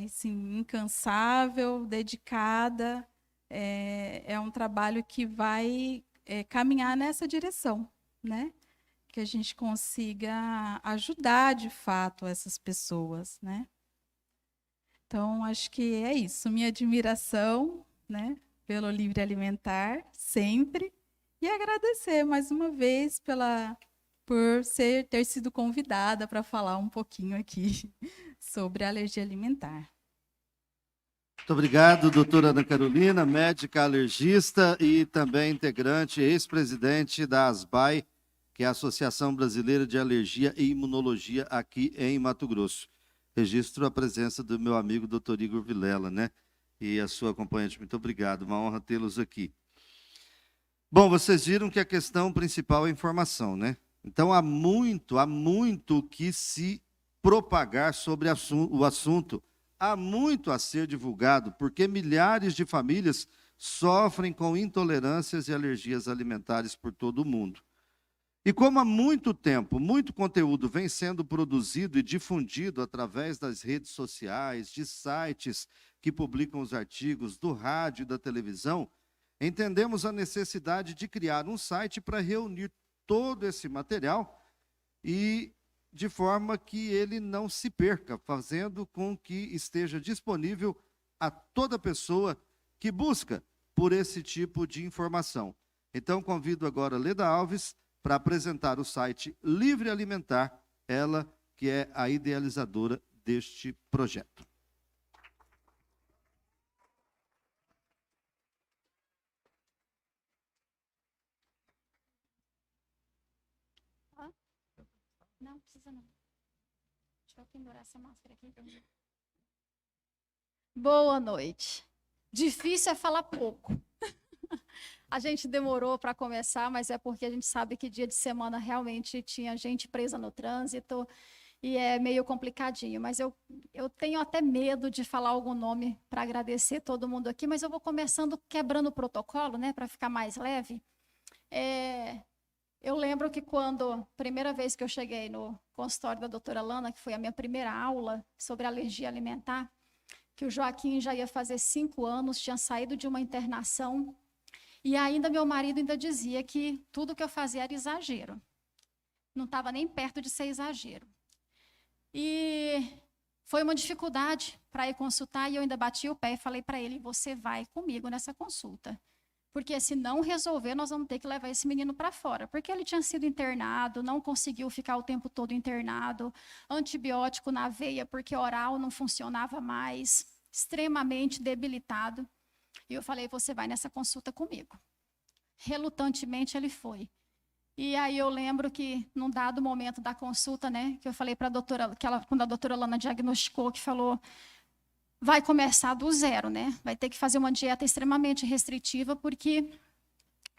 Assim, incansável, dedicada, é um trabalho que vai caminhar nessa direção, né? Que a gente consiga ajudar de fato essas pessoas, né? Então, acho que é isso. Minha admiração, né, pelo Livre Alimentar, sempre. E agradecer mais uma vez por ter sido convidada para falar um pouquinho aqui sobre alergia alimentar. Muito obrigado, doutora Ana Carolina, médica alergista e também integrante, ex-presidente da ASBAI, que é a Associação Brasileira de Alergia e Imunologia aqui em Mato Grosso. Registro a presença do meu amigo doutor Igor Vilela, né? E a sua acompanhante. Muito obrigado, uma honra tê-los aqui. Bom, vocês viram que a questão principal é a informação, né? Então, há muito que se propagar sobre o assunto, há muito a ser divulgado, porque milhares de famílias sofrem com intolerâncias e alergias alimentares por todo o mundo. E como há muito tempo, muito conteúdo vem sendo produzido e difundido através das redes sociais, de sites que publicam os artigos, do rádio e da televisão, entendemos a necessidade de criar um site para reunir todo esse material e de forma que ele não se perca, fazendo com que esteja disponível a toda pessoa que busca por esse tipo de informação. Então, convido agora Leda Alves para apresentar o site Livre Alimentar, ela que é a idealizadora deste projeto. Não, precisa não. Deixa eu pendurar essa máscara aqui. Boa noite. Difícil é falar pouco. A gente demorou para começar, mas é porque a gente sabe que dia de semana realmente tinha gente presa no trânsito e é meio complicadinho. Mas eu tenho até medo de falar algum nome para agradecer todo mundo aqui, mas eu vou começando quebrando o protocolo, né, para ficar mais leve. Eu lembro que quando, primeira vez que eu cheguei no consultório da doutora Lana, que foi a minha primeira aula sobre alergia alimentar, que o Joaquim já ia fazer 5 anos, tinha saído de uma internação, e ainda meu marido ainda dizia que tudo que eu fazia era exagero. Não estava nem perto de ser exagero. E foi uma dificuldade para ir consultar, e eu ainda bati o pé e falei para ele, você vai comigo nessa consulta. Porque se não resolver, nós vamos ter que levar esse menino para fora. Porque ele tinha sido internado, não conseguiu ficar o tempo todo internado, antibiótico na veia, porque oral não funcionava mais, extremamente debilitado. E eu falei, você vai nessa consulta comigo. Relutantemente ele foi. E aí eu lembro que, num dado momento da consulta, né, que eu falei para a doutora, quando a doutora Lana diagnosticou, que falou, vai começar do zero, né? Vai ter que fazer uma dieta extremamente restritiva, porque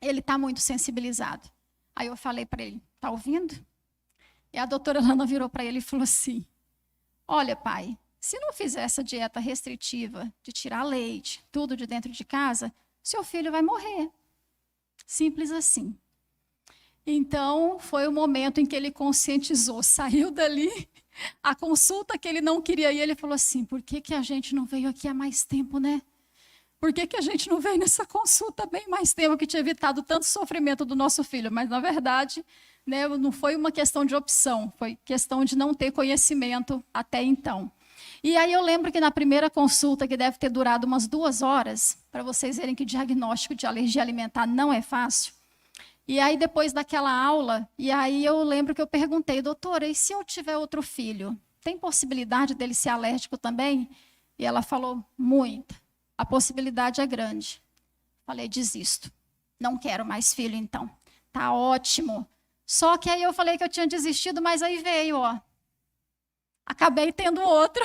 ele está muito sensibilizado. Aí eu falei para ele, tá ouvindo? E a doutora Lana virou para ele e falou assim, olha, pai, se não fizer essa dieta restritiva de tirar leite, tudo de dentro de casa, seu filho vai morrer. Simples assim. Então, foi o momento em que ele conscientizou, saiu dali, a consulta que ele não queria ir, ele falou assim, por que a gente não veio aqui há mais tempo, né? Por que a gente não veio nessa consulta há bem mais tempo, que tinha evitado tanto sofrimento do nosso filho? Mas, na verdade, né, não foi uma questão de opção, foi questão de não ter conhecimento até então. E aí eu lembro que na primeira consulta, que deve ter durado umas 2 horas, para vocês verem que diagnóstico de alergia alimentar não é fácil. E aí depois daquela aula, e aí eu lembro que eu perguntei, doutora, e se eu tiver outro filho, tem possibilidade dele ser alérgico também? E ela falou, muita. A possibilidade é grande. Falei, desisto. Não quero mais filho então. Tá ótimo. Só que aí eu falei que eu tinha desistido, mas aí veio, ó. Acabei tendo outro.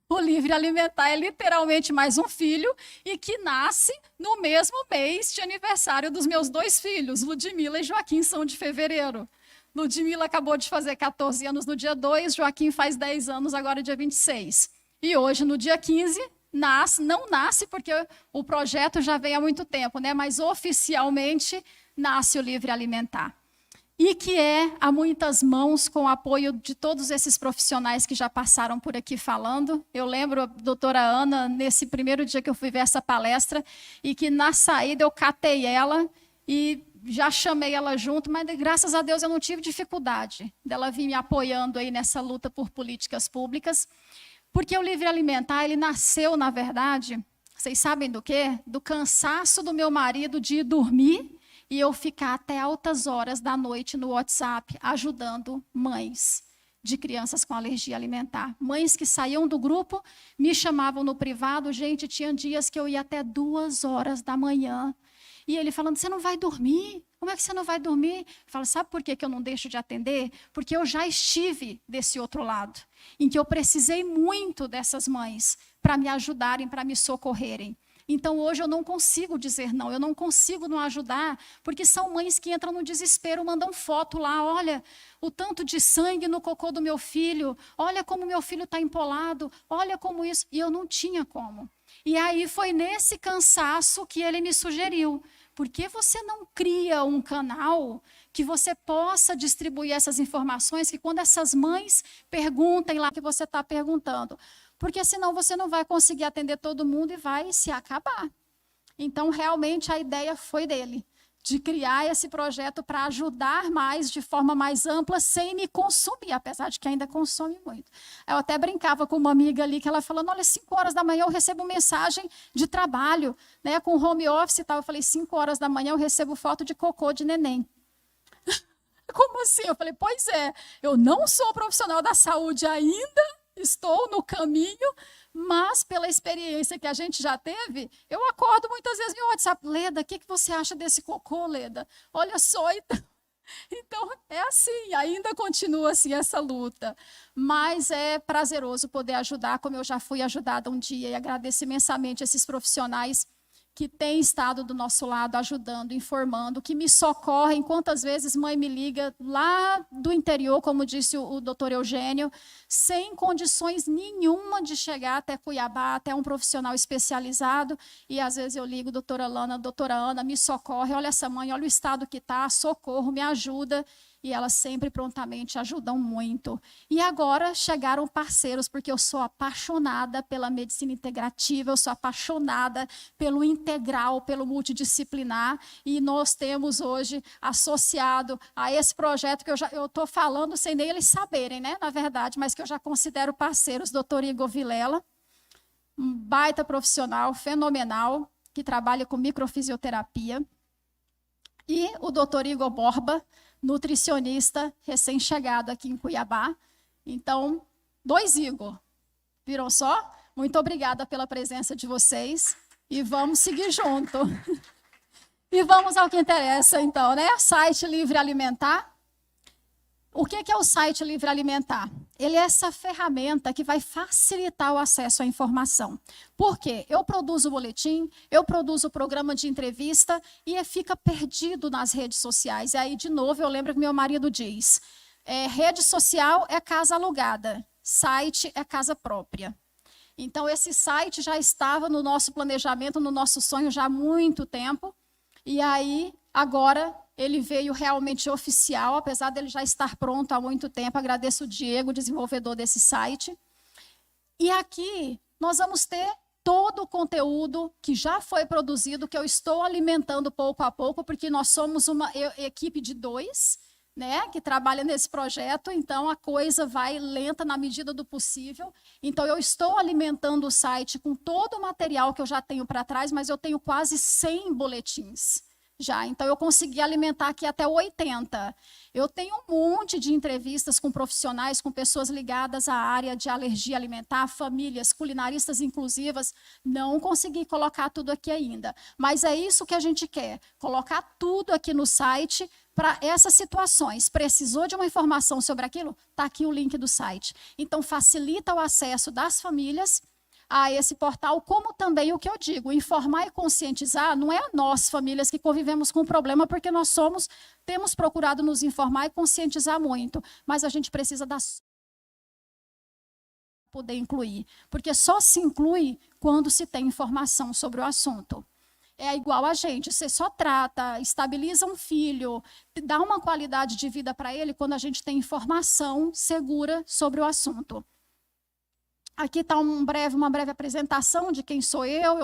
O livre alimentar é literalmente mais um filho e que nasce no mesmo mês de aniversário dos meus 2 filhos. Ludmila e Joaquim são de fevereiro. Ludmila acabou de fazer 14 anos no dia 2, Joaquim faz 10 anos agora dia 26. E hoje, no dia 15, não nasce porque o projeto já vem há muito tempo, né? Mas oficialmente nasce o livre alimentar. E que é a muitas mãos, com o apoio de todos esses profissionais que já passaram por aqui falando. Eu lembro a doutora Ana, nesse primeiro dia que eu fui ver essa palestra, e que na saída eu catei ela e já chamei ela junto, mas graças a Deus eu não tive dificuldade dela vir me apoiando aí nessa luta por políticas públicas, porque o livre alimentar, ele nasceu, na verdade, vocês sabem do quê? Do cansaço do meu marido de ir dormir, e eu ficar até altas horas da noite no WhatsApp ajudando mães de crianças com alergia alimentar. Mães que saíam do grupo, me chamavam no privado, gente, tinha dias que eu ia até 2 horas da manhã. E ele falando, você não vai dormir? Como é que você não vai dormir? Eu falo, sabe por que eu não deixo de atender? Porque eu já estive desse outro lado, em que eu precisei muito dessas mães para me ajudarem, para me socorrerem. Então, hoje eu não consigo dizer não, eu não consigo não ajudar, porque são mães que entram no desespero, mandam foto lá, olha o tanto de sangue no cocô do meu filho, olha como meu filho está empolado, olha como isso, e eu não tinha como. E aí foi nesse cansaço que ele me sugeriu, por que você não cria um canal que você possa distribuir essas informações, que quando essas mães perguntem lá que você está perguntando, porque senão você não vai conseguir atender todo mundo e vai se acabar. Então, realmente, a ideia foi dele, de criar esse projeto para ajudar mais, de forma mais ampla, sem me consumir, apesar de que ainda consome muito. Eu até brincava com uma amiga ali, que ela falando, olha, 5 horas da manhã eu recebo mensagem de trabalho, né, com home office e tal. Eu falei, 5 horas da manhã eu recebo foto de cocô de neném. Como assim? Eu falei, pois é, eu não sou profissional da saúde ainda, estou no caminho, mas pela experiência que a gente já teve, eu acordo muitas vezes no WhatsApp, Leda, o que você acha desse cocô, Leda? Olha só, então é assim, ainda continua assim essa luta, mas é prazeroso poder ajudar, como eu já fui ajudada um dia, e agradeço imensamente esses profissionais que tem estado do nosso lado, ajudando, informando, que me socorrem. Quantas vezes mãe me liga lá do interior, como disse o doutor Eugênio, sem condições nenhuma de chegar até Cuiabá, até um profissional especializado, e às vezes eu ligo, doutora Ana, me socorre, olha essa mãe, olha o estado que está, socorro, me ajuda. E elas sempre prontamente ajudam muito. E agora chegaram parceiros, porque eu sou apaixonada pela medicina integrativa, eu sou apaixonada pelo integral, pelo multidisciplinar, e nós temos hoje associado a esse projeto que eu estou falando sem nem eles saberem, né, na verdade, mas que eu já considero parceiros, doutor Igor Vilela, um baita profissional, fenomenal, que trabalha com microfisioterapia, e o doutor Igor Borba, nutricionista recém-chegado aqui em Cuiabá. Então, 2 Igor. Viram só? Muito obrigada pela presença de vocês e vamos seguir junto. E vamos ao que interessa, então, né? Site Livre Alimentar. O que é o site Livre Alimentar? Ele é essa ferramenta que vai facilitar o acesso à informação. Por quê? Eu produzo o boletim, eu produzo o programa de entrevista e fica perdido nas redes sociais. E aí, de novo, eu lembro que meu marido diz, rede social é casa alugada, site é casa própria. Então, esse site já estava no nosso planejamento, no nosso sonho já há muito tempo. E aí, agora, ele veio realmente oficial, apesar dele já estar pronto há muito tempo. Agradeço o Diego, desenvolvedor desse site. E aqui nós vamos ter todo o conteúdo que já foi produzido, que eu estou alimentando pouco a pouco, porque nós somos uma equipe de 2, né, que trabalha nesse projeto, então a coisa vai lenta na medida do possível. Então eu estou alimentando o site com todo o material que eu já tenho para trás, mas eu tenho quase 100 boletins. Já, então eu consegui alimentar aqui até 80. Eu tenho um monte de entrevistas com profissionais, com pessoas ligadas à área de alergia alimentar, famílias, culinaristas inclusivas. Não consegui colocar tudo aqui ainda, mas é isso que a gente quer, colocar tudo aqui no site para essas situações. Precisou de uma informação sobre aquilo? Está aqui o link do site. Então facilita o acesso das famílias a esse portal, como também o que eu digo, informar e conscientizar não é a nós, famílias que convivemos com o problema, porque nós temos procurado nos informar e conscientizar muito, mas a gente precisa poder incluir, porque só se inclui quando se tem informação sobre o assunto. É igual a gente, você só trata, estabiliza um filho, dá uma qualidade de vida para ele quando a gente tem informação segura sobre o assunto. Aqui está uma breve apresentação de quem sou eu.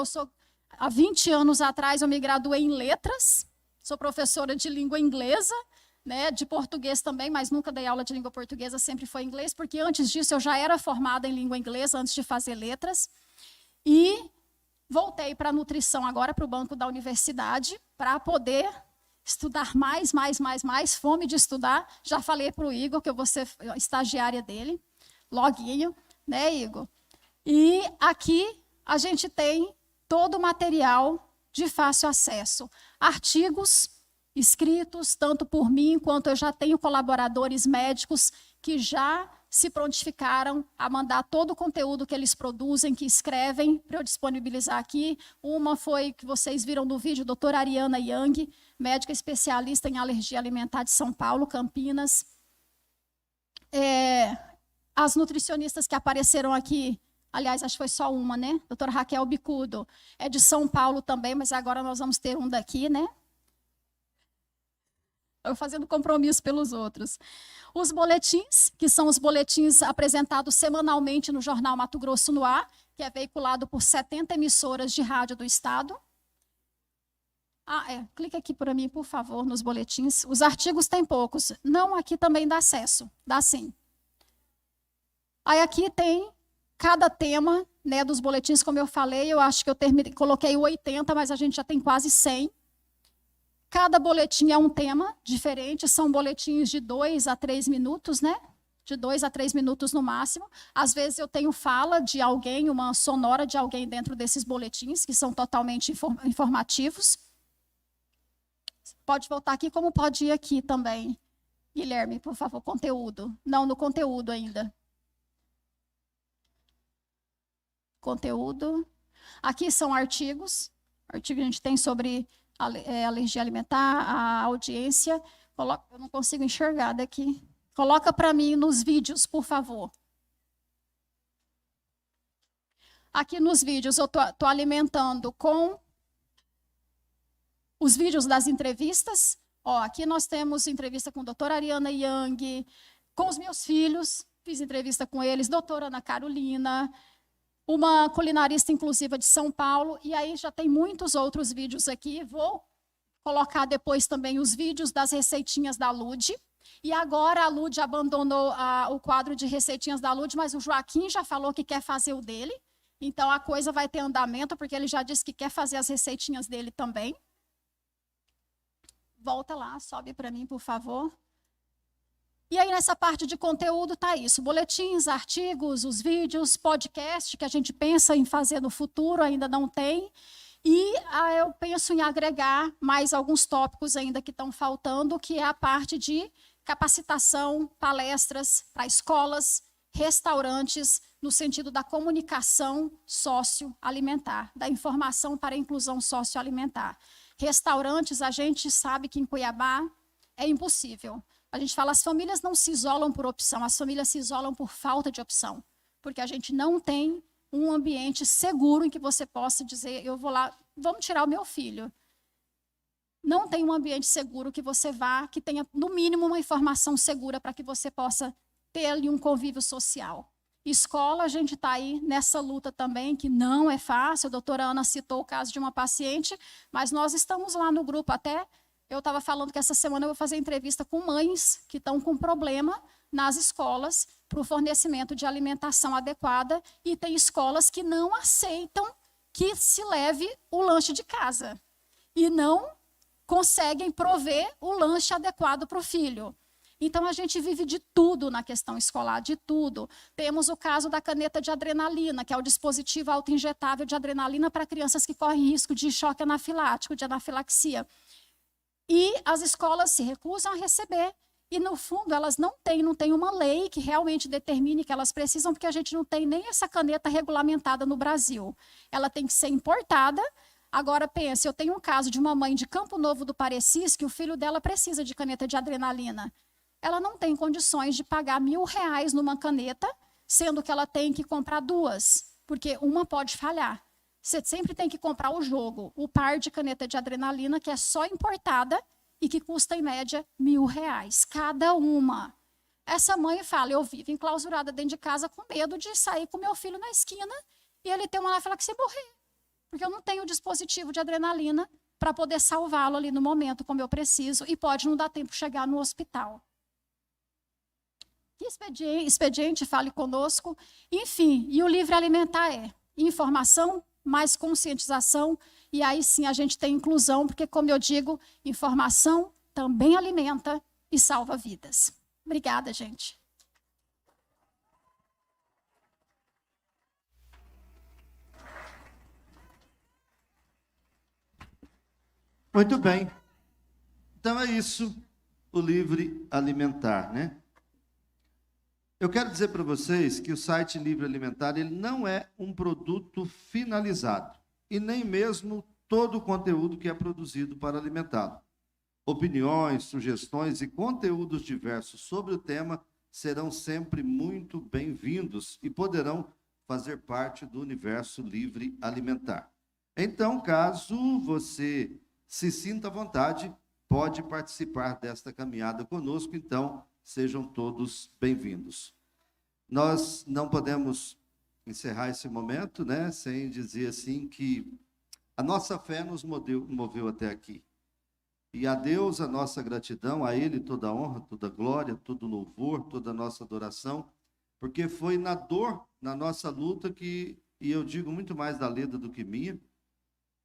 Há 20 anos atrás, eu me graduei em letras, sou professora de língua inglesa, né, de português também, mas nunca dei aula de língua portuguesa, sempre foi inglês, porque antes disso eu já era formada em língua inglesa, antes de fazer letras. E voltei para a nutrição agora, para o banco da universidade, para poder estudar mais, fome de estudar. Já falei para o Igor que eu vou ser estagiária dele, loguinho. Né, Igor? E aqui a gente tem todo o material de fácil acesso. Artigos escritos, tanto por mim, quanto eu já tenho colaboradores médicos que já se prontificaram a mandar todo o conteúdo que eles produzem, que escrevem, para eu disponibilizar aqui. Uma foi, que vocês viram no vídeo, doutora Ariana Yang, médica especialista em alergia alimentar de São Paulo, Campinas. As nutricionistas que apareceram aqui, aliás, acho que foi só uma, né? Doutora Raquel Bicudo, é de São Paulo também, mas agora nós vamos ter um daqui, né? Estou fazendo compromisso pelos outros. Os boletins, que são os boletins apresentados semanalmente no jornal Mato Grosso no Ar, que é veiculado por 70 emissoras de rádio do estado. Clica aqui para mim, por favor, nos boletins. Os artigos tem poucos. Não, aqui também dá acesso, dá sim. Aí aqui tem cada tema, né, dos boletins, como eu falei, eu acho que eu coloquei 80, mas a gente já tem quase 100. Cada boletim é um tema diferente, são boletins de 2 a 3 minutos, né? De 2 a 3 minutos no máximo. Às vezes eu tenho fala de alguém, uma sonora de alguém dentro desses boletins, que são totalmente informativos. Pode voltar aqui, como pode ir aqui também. Guilherme, por favor, conteúdo. Não, no conteúdo ainda. Conteúdo. Aqui são artigos, artigo que a gente tem sobre alergia alimentar, a audiência. Eu não consigo enxergar daqui. Coloca para mim nos vídeos, por favor. Aqui nos vídeos eu estou alimentando com os vídeos das entrevistas. Ó, aqui nós temos entrevista com a doutora Ariana Yang, com os meus filhos, fiz entrevista com eles, doutora Ana Carolina, uma culinarista inclusiva de São Paulo, e aí já tem muitos outros vídeos aqui. Vou colocar depois também os vídeos das receitinhas da Lud. E agora a Lud abandonou o quadro de receitinhas da Lud, mas o Joaquim já falou que quer fazer o dele. Então a coisa vai ter andamento, porque ele já disse que quer fazer as receitinhas dele também. Volta lá, sobe para mim, por favor. E aí, nessa parte de conteúdo, está isso. Boletins, artigos, os vídeos, podcast, que a gente pensa em fazer no futuro, ainda não tem. E eu penso em agregar mais alguns tópicos ainda que estão faltando, que é a parte de capacitação, palestras para escolas, restaurantes, no sentido da comunicação socioalimentar, da informação para a inclusão socioalimentar. Restaurantes, a gente sabe que em Cuiabá é impossível. A gente fala, as famílias não se isolam por opção, as famílias se isolam por falta de opção, porque a gente não tem um ambiente seguro em que você possa dizer, eu vou lá, vamos tirar o meu filho. Não tem um ambiente seguro que você vá, que tenha, no mínimo, uma informação segura para que você possa ter ali um convívio social. Escola, a gente está aí nessa luta também, que não é fácil. A doutora Ana citou o caso de uma paciente, mas nós estamos lá no grupo até. Eu estava falando que essa semana eu vou fazer entrevista com mães que estão com problema nas escolas para o fornecimento de alimentação adequada, e tem escolas que não aceitam que se leve o lanche de casa e não conseguem prover o lanche adequado para o filho. Então, a gente vive de tudo na questão escolar, de tudo. Temos o caso da caneta de adrenalina, que é o dispositivo autoinjetável de adrenalina para crianças que correm risco de choque anafilático, de anafilaxia. E as escolas se recusam a receber. E, no fundo, elas não têm uma lei que realmente determine que elas precisam, porque a gente não tem nem essa caneta regulamentada no Brasil. Ela tem que ser importada. Agora, pense, eu tenho um caso de uma mãe de Campo Novo do Parecis, que o filho dela precisa de caneta de adrenalina. Ela não tem condições de pagar R$1.000 numa caneta, sendo que ela tem que comprar duas, porque uma pode falhar. Você sempre tem que comprar o jogo, o par de caneta de adrenalina, que é só importada e que custa, em média, R$1.000, cada uma. Essa mãe fala, eu vivo enclausurada dentro de casa com medo de sair com meu filho na esquina e ele ter uma anafilaxia e morrer, porque eu não tenho dispositivo de adrenalina para poder salvá-lo ali no momento como eu preciso, e pode não dar tempo de chegar no hospital. Que expediente, fale conosco. Enfim, e o livre alimentar é informação, mais conscientização, e aí sim a gente tem inclusão, porque, como eu digo, informação também alimenta e salva vidas. Obrigada, gente. Muito bem. Então é isso, o livre alimentar, né? Eu quero dizer para vocês que o site Livre Alimentar, ele não é um produto finalizado, e nem mesmo todo o conteúdo que é produzido para alimentá-lo. Opiniões, sugestões e conteúdos diversos sobre o tema serão sempre muito bem-vindos e poderão fazer parte do universo Livre Alimentar. Então, caso você se sinta à vontade, pode participar desta caminhada conosco, então sejam todos bem-vindos. Nós não podemos encerrar esse momento, né, sem dizer assim que a nossa fé nos moveu até aqui. E a Deus a nossa gratidão, a Ele toda a honra, toda a glória, todo o louvor, toda a nossa adoração, porque foi na dor, na nossa luta e eu digo muito mais da Leda do que minha,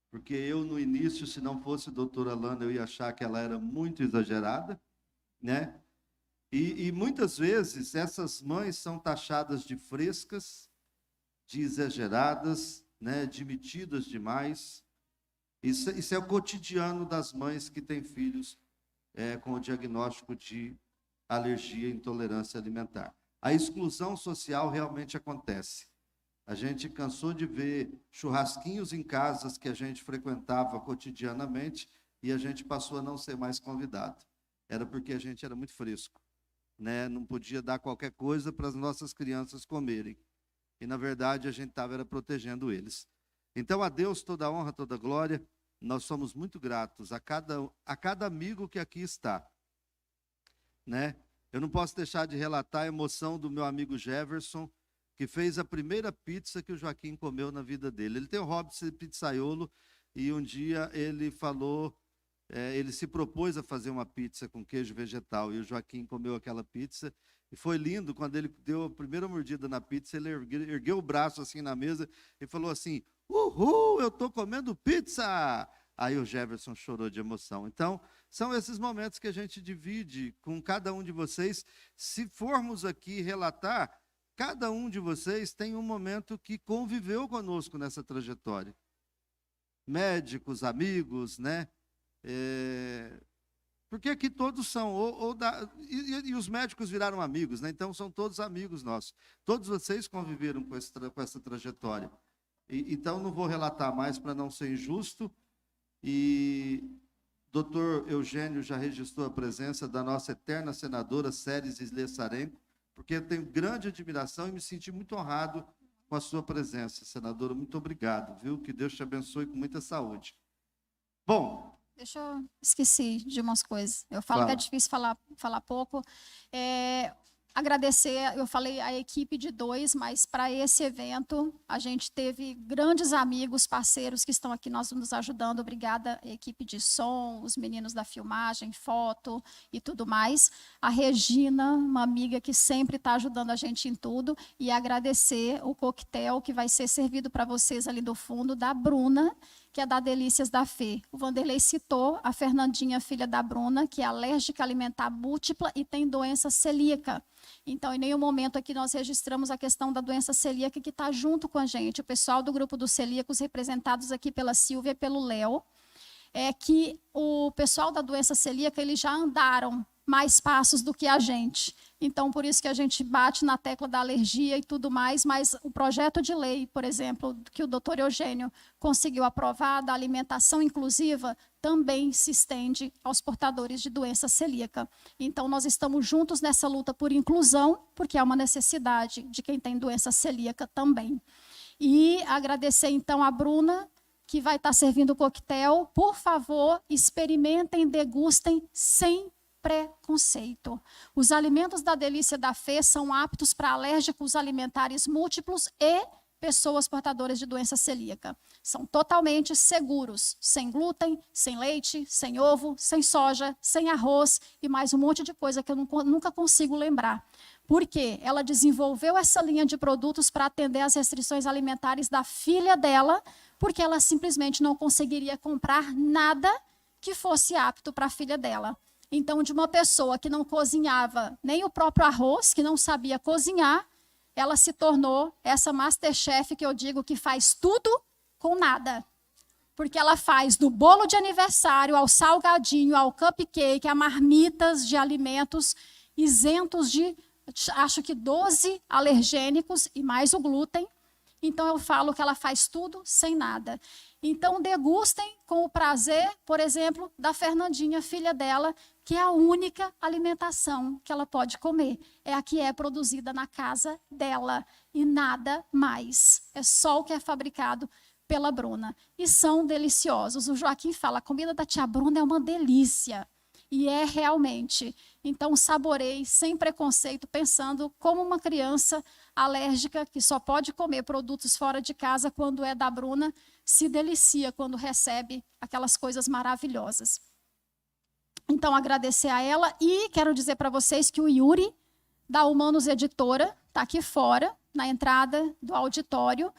porque eu no início, se não fosse a doutora Lana, eu ia achar que ela era muito exagerada, né? E muitas vezes essas mães são taxadas de frescas, de exageradas, né? De metidas demais. Isso é o cotidiano das mães que têm filhos com o diagnóstico de alergia e intolerância alimentar. A exclusão social realmente acontece. A gente cansou de ver churrasquinhos em casas que a gente frequentava cotidianamente e a gente passou a não ser mais convidado. Era porque a gente era muito fresco, né? Não podia dar qualquer coisa para as nossas crianças comerem. E, na verdade, a gente estava protegendo eles. Então, a Deus toda a honra, toda a glória. Nós somos muito gratos a cada amigo que aqui está, né? Eu não posso deixar de relatar a emoção do meu amigo Jefferson, que fez a primeira pizza que o Joaquim comeu na vida dele. Ele tem o Robson Pizzaiolo e um dia ele falou, ele se propôs a fazer uma pizza com queijo vegetal e o Joaquim comeu aquela pizza e foi lindo quando ele deu a primeira mordida na pizza, ele ergueu o braço assim na mesa e falou assim: "Uhul, eu estou comendo pizza!" Aí o Jefferson chorou de emoção. Então, são esses momentos que a gente divide com cada um de vocês. Se formos aqui relatar, cada um de vocês tem um momento que conviveu conosco nessa trajetória. Médicos, amigos, né? Porque aqui todos são, e os médicos viraram amigos, né? Então são todos amigos nossos. Todos vocês conviveram com essa trajetória. Então não vou relatar mais para não ser injusto. E Dr. Eugênio já registrou a presença da nossa eterna senadora Séries Slessarenko, porque eu tenho grande admiração e me senti muito honrado com a sua presença, senadora. Muito obrigado, viu? Que Deus te abençoe com muita saúde. Bom... Esqueci de umas coisas. Eu falo que é difícil falar pouco. Agradecer, eu falei a equipe de 2, mas para esse evento a gente teve grandes amigos, parceiros que estão aqui nos ajudando. Obrigada, equipe de som, os meninos da filmagem, foto e tudo mais. A Regina, uma amiga que sempre está ajudando a gente em tudo. E agradecer o coquetel que vai ser servido para vocês ali do fundo, da Bruna, que é da Delícias da Fê. O Vanderlei citou a Fernandinha, filha da Bruna, que é alérgica alimentar múltipla e tem doença celíaca. Então, em nenhum momento aqui nós registramos a questão da doença celíaca, que está junto com a gente. O pessoal do grupo dos celíacos, representados aqui pela Silvia e pelo Léo, que o pessoal da doença celíaca, eles já andaram mais passos do que a gente. Então, por isso que a gente bate na tecla da alergia e tudo mais, mas o projeto de lei, por exemplo, que o doutor Eugênio conseguiu aprovar, da alimentação inclusiva, também se estende aos portadores de doença celíaca. Então, nós estamos juntos nessa luta por inclusão, porque é uma necessidade de quem tem doença celíaca também. E agradecer, então, a Bruna, que vai estar servindo o coquetel. Por favor, experimentem, degustem sem preconceito. Os alimentos da Delícia da Fê são aptos para alérgicos alimentares múltiplos e pessoas portadoras de doença celíaca. São totalmente seguros, sem glúten, sem leite, sem ovo, sem soja, sem arroz e mais um monte de coisa que eu nunca consigo lembrar. Porque ela desenvolveu essa linha de produtos para atender às restrições alimentares da filha dela, porque ela simplesmente não conseguiria comprar nada que fosse apto para a filha dela. Então, de uma pessoa que não cozinhava nem o próprio arroz, que não sabia cozinhar, ela se tornou essa Masterchef que eu digo que faz tudo com nada. Porque ela faz do bolo de aniversário ao salgadinho, ao cupcake, a marmitas de alimentos isentos de, acho que 12 alergênicos e mais o glúten. Então, eu falo que ela faz tudo sem nada. Então, degustem com o prazer, por exemplo, da Fernandinha, filha dela, que é a única alimentação que ela pode comer. É a que é produzida na casa dela e nada mais. É só o que é fabricado pela Bruna. E são deliciosos. O Joaquim fala, a comida da tia Bruna é uma delícia. E é realmente. Então, saborei sem preconceito, pensando como uma criança alérgica que só pode comer produtos fora de casa quando é da Bruna, se delicia quando recebe aquelas coisas maravilhosas. Então, agradecer a ela e quero dizer para vocês que o Yuri, da Humanos Editora, está aqui fora, na entrada do auditório,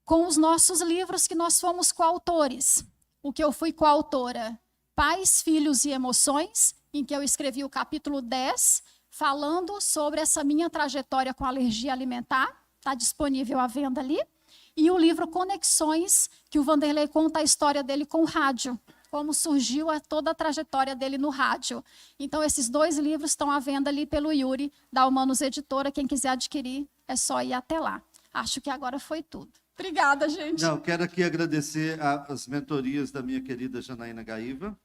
com os nossos livros que nós fomos coautores. O que eu fui coautora, Pais, Filhos e Emoções, em que eu escrevi o capítulo 10, falando sobre essa minha trajetória com alergia alimentar, está disponível à venda ali, e o livro Conexões, que o Vanderlei conta a história dele com o rádio, como surgiu toda a trajetória dele no rádio. Então, esses 2 livros estão à venda ali pelo Yuri, da Humanos Editora. Quem quiser adquirir, é só ir até lá. Acho que agora foi tudo. Obrigada, gente. Não, quero aqui agradecer as mentorias da minha querida Janaína Gaíva,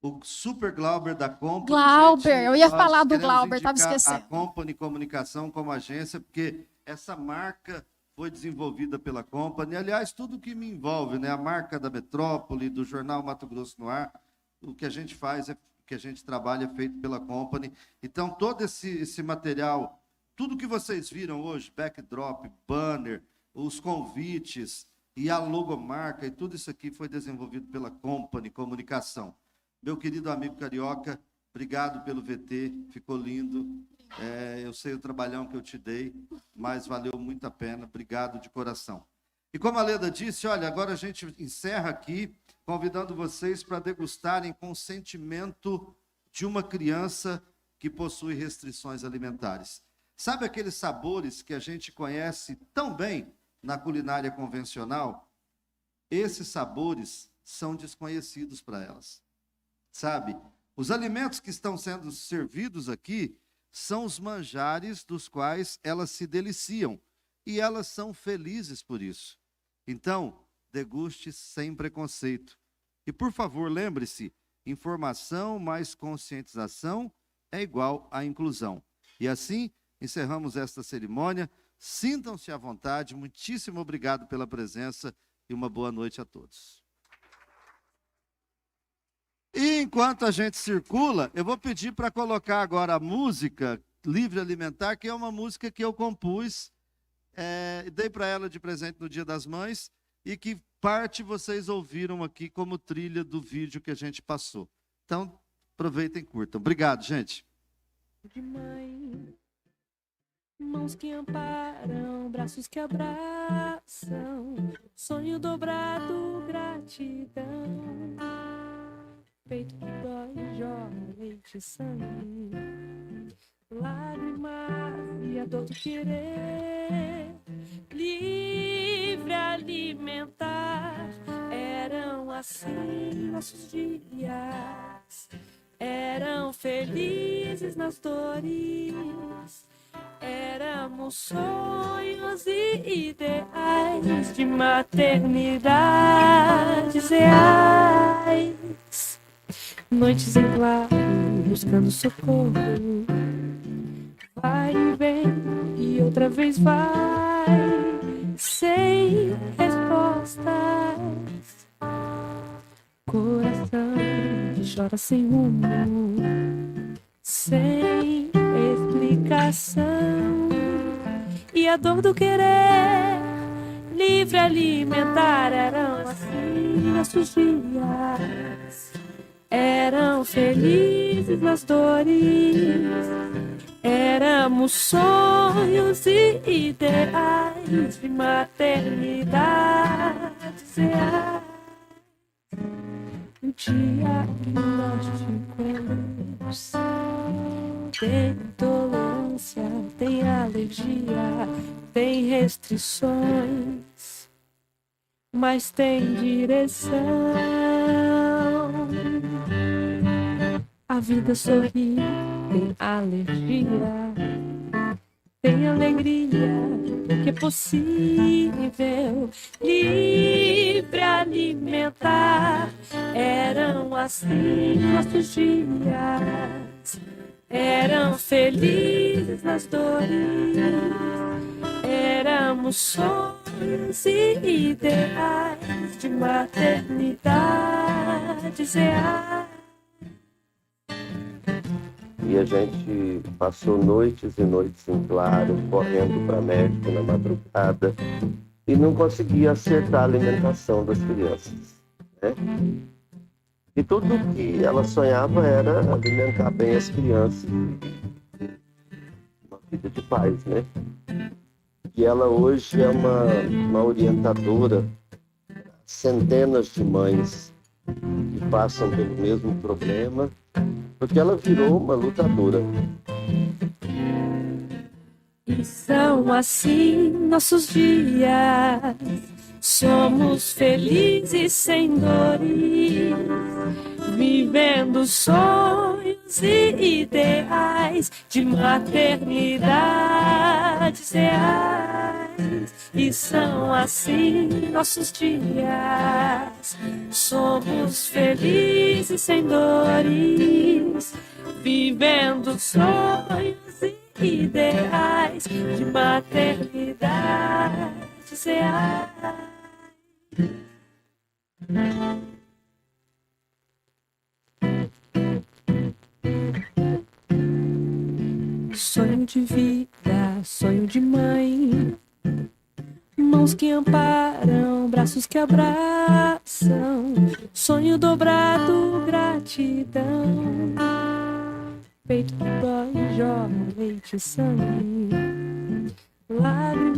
o Super Glauber da Company. Glauber, gente, eu ia falar do queremos Glauber, estava indicar esquecendo. a Company Comunicação como agência, porque essa marca foi desenvolvida pela Company. Aliás, tudo que me envolve, né? A marca da Metrópole, do Jornal Mato Grosso no Ar, o que a gente faz, o que a gente trabalha é feito pela Company. Então, todo esse material, tudo que vocês viram hoje, backdrop, banner, os convites e a logomarca, e tudo isso aqui foi desenvolvido pela Company Comunicação. Meu querido amigo carioca, obrigado pelo VT, ficou lindo. Eu sei o trabalhão que eu te dei, mas valeu muito a pena. Obrigado de coração. E como a Leda disse, olha, agora a gente encerra aqui, convidando vocês para degustarem com o sentimento de uma criança que possui restrições alimentares. Sabe aqueles sabores que a gente conhece tão bem na culinária convencional? Esses sabores são desconhecidos para elas. Sabe? Os alimentos que estão sendo servidos aqui são os manjares dos quais elas se deliciam. E elas são felizes por isso. Então, deguste sem preconceito. E, por favor, lembre-se, informação mais conscientização é igual a inclusão. E assim, encerramos esta cerimônia. Sintam-se à vontade. Muitíssimo obrigado pela presença e uma boa noite a todos. E enquanto a gente circula, eu vou pedir para colocar agora a música Livre Alimentar, que é uma música que eu compus, dei para ela de presente no Dia das Mães, e que parte vocês ouviram aqui como trilha do vídeo que a gente passou. Então, aproveitem e curtam. Obrigado, gente. De mãe, mãos que amparam, braços que abraçam, sonho dobrado, gratidão. Peito que dói, jorra leite e sangue, lágrimas e a dor do querer. Livre alimentar, eram assim nossos dias. Eram felizes nas dores, éramos sonhos e ideais de maternidades reais. Noites em claro, buscando socorro, vai e vem e outra vez vai, sem respostas. Coração que chora sem rumo, sem explicação, e a dor do querer. Livre alimentar, eram assim nossos dias. Eram felizes nas dores, éramos sonhos e ideais de maternidades reais. Um dia que nós te encontramos, tem intolerância, tem alergia, tem restrições, mas tem direção. A vida sorri, tem alergia, tem alegria, que é possível. Livre alimentar, eram assim nossos dias. Eram felizes nas dores, éramos sonhos e ideais de maternidades reais. E a gente passou noites e noites em claro, correndo para médico na madrugada, e não conseguia acertar a alimentação das crianças, né? E tudo que ela sonhava era alimentar bem as crianças, uma vida de paz, né? E ela hoje é uma orientadora, centenas de mães que passam pelo mesmo problema, porque ela virou uma lutadora. E são assim nossos dias, somos felizes sem dores, vivendo sonhos e ideais de maternidades reais. e são assim nossos dias. Somos felizes sem dores, vivendo sonhos e ideais de maternidades reais. Sonho de vida, sonho de mãe, mãos que amparam, braços que abraçam, sonho dobrado, gratidão, peito que dói, jorra leite e sangue, lágrimas.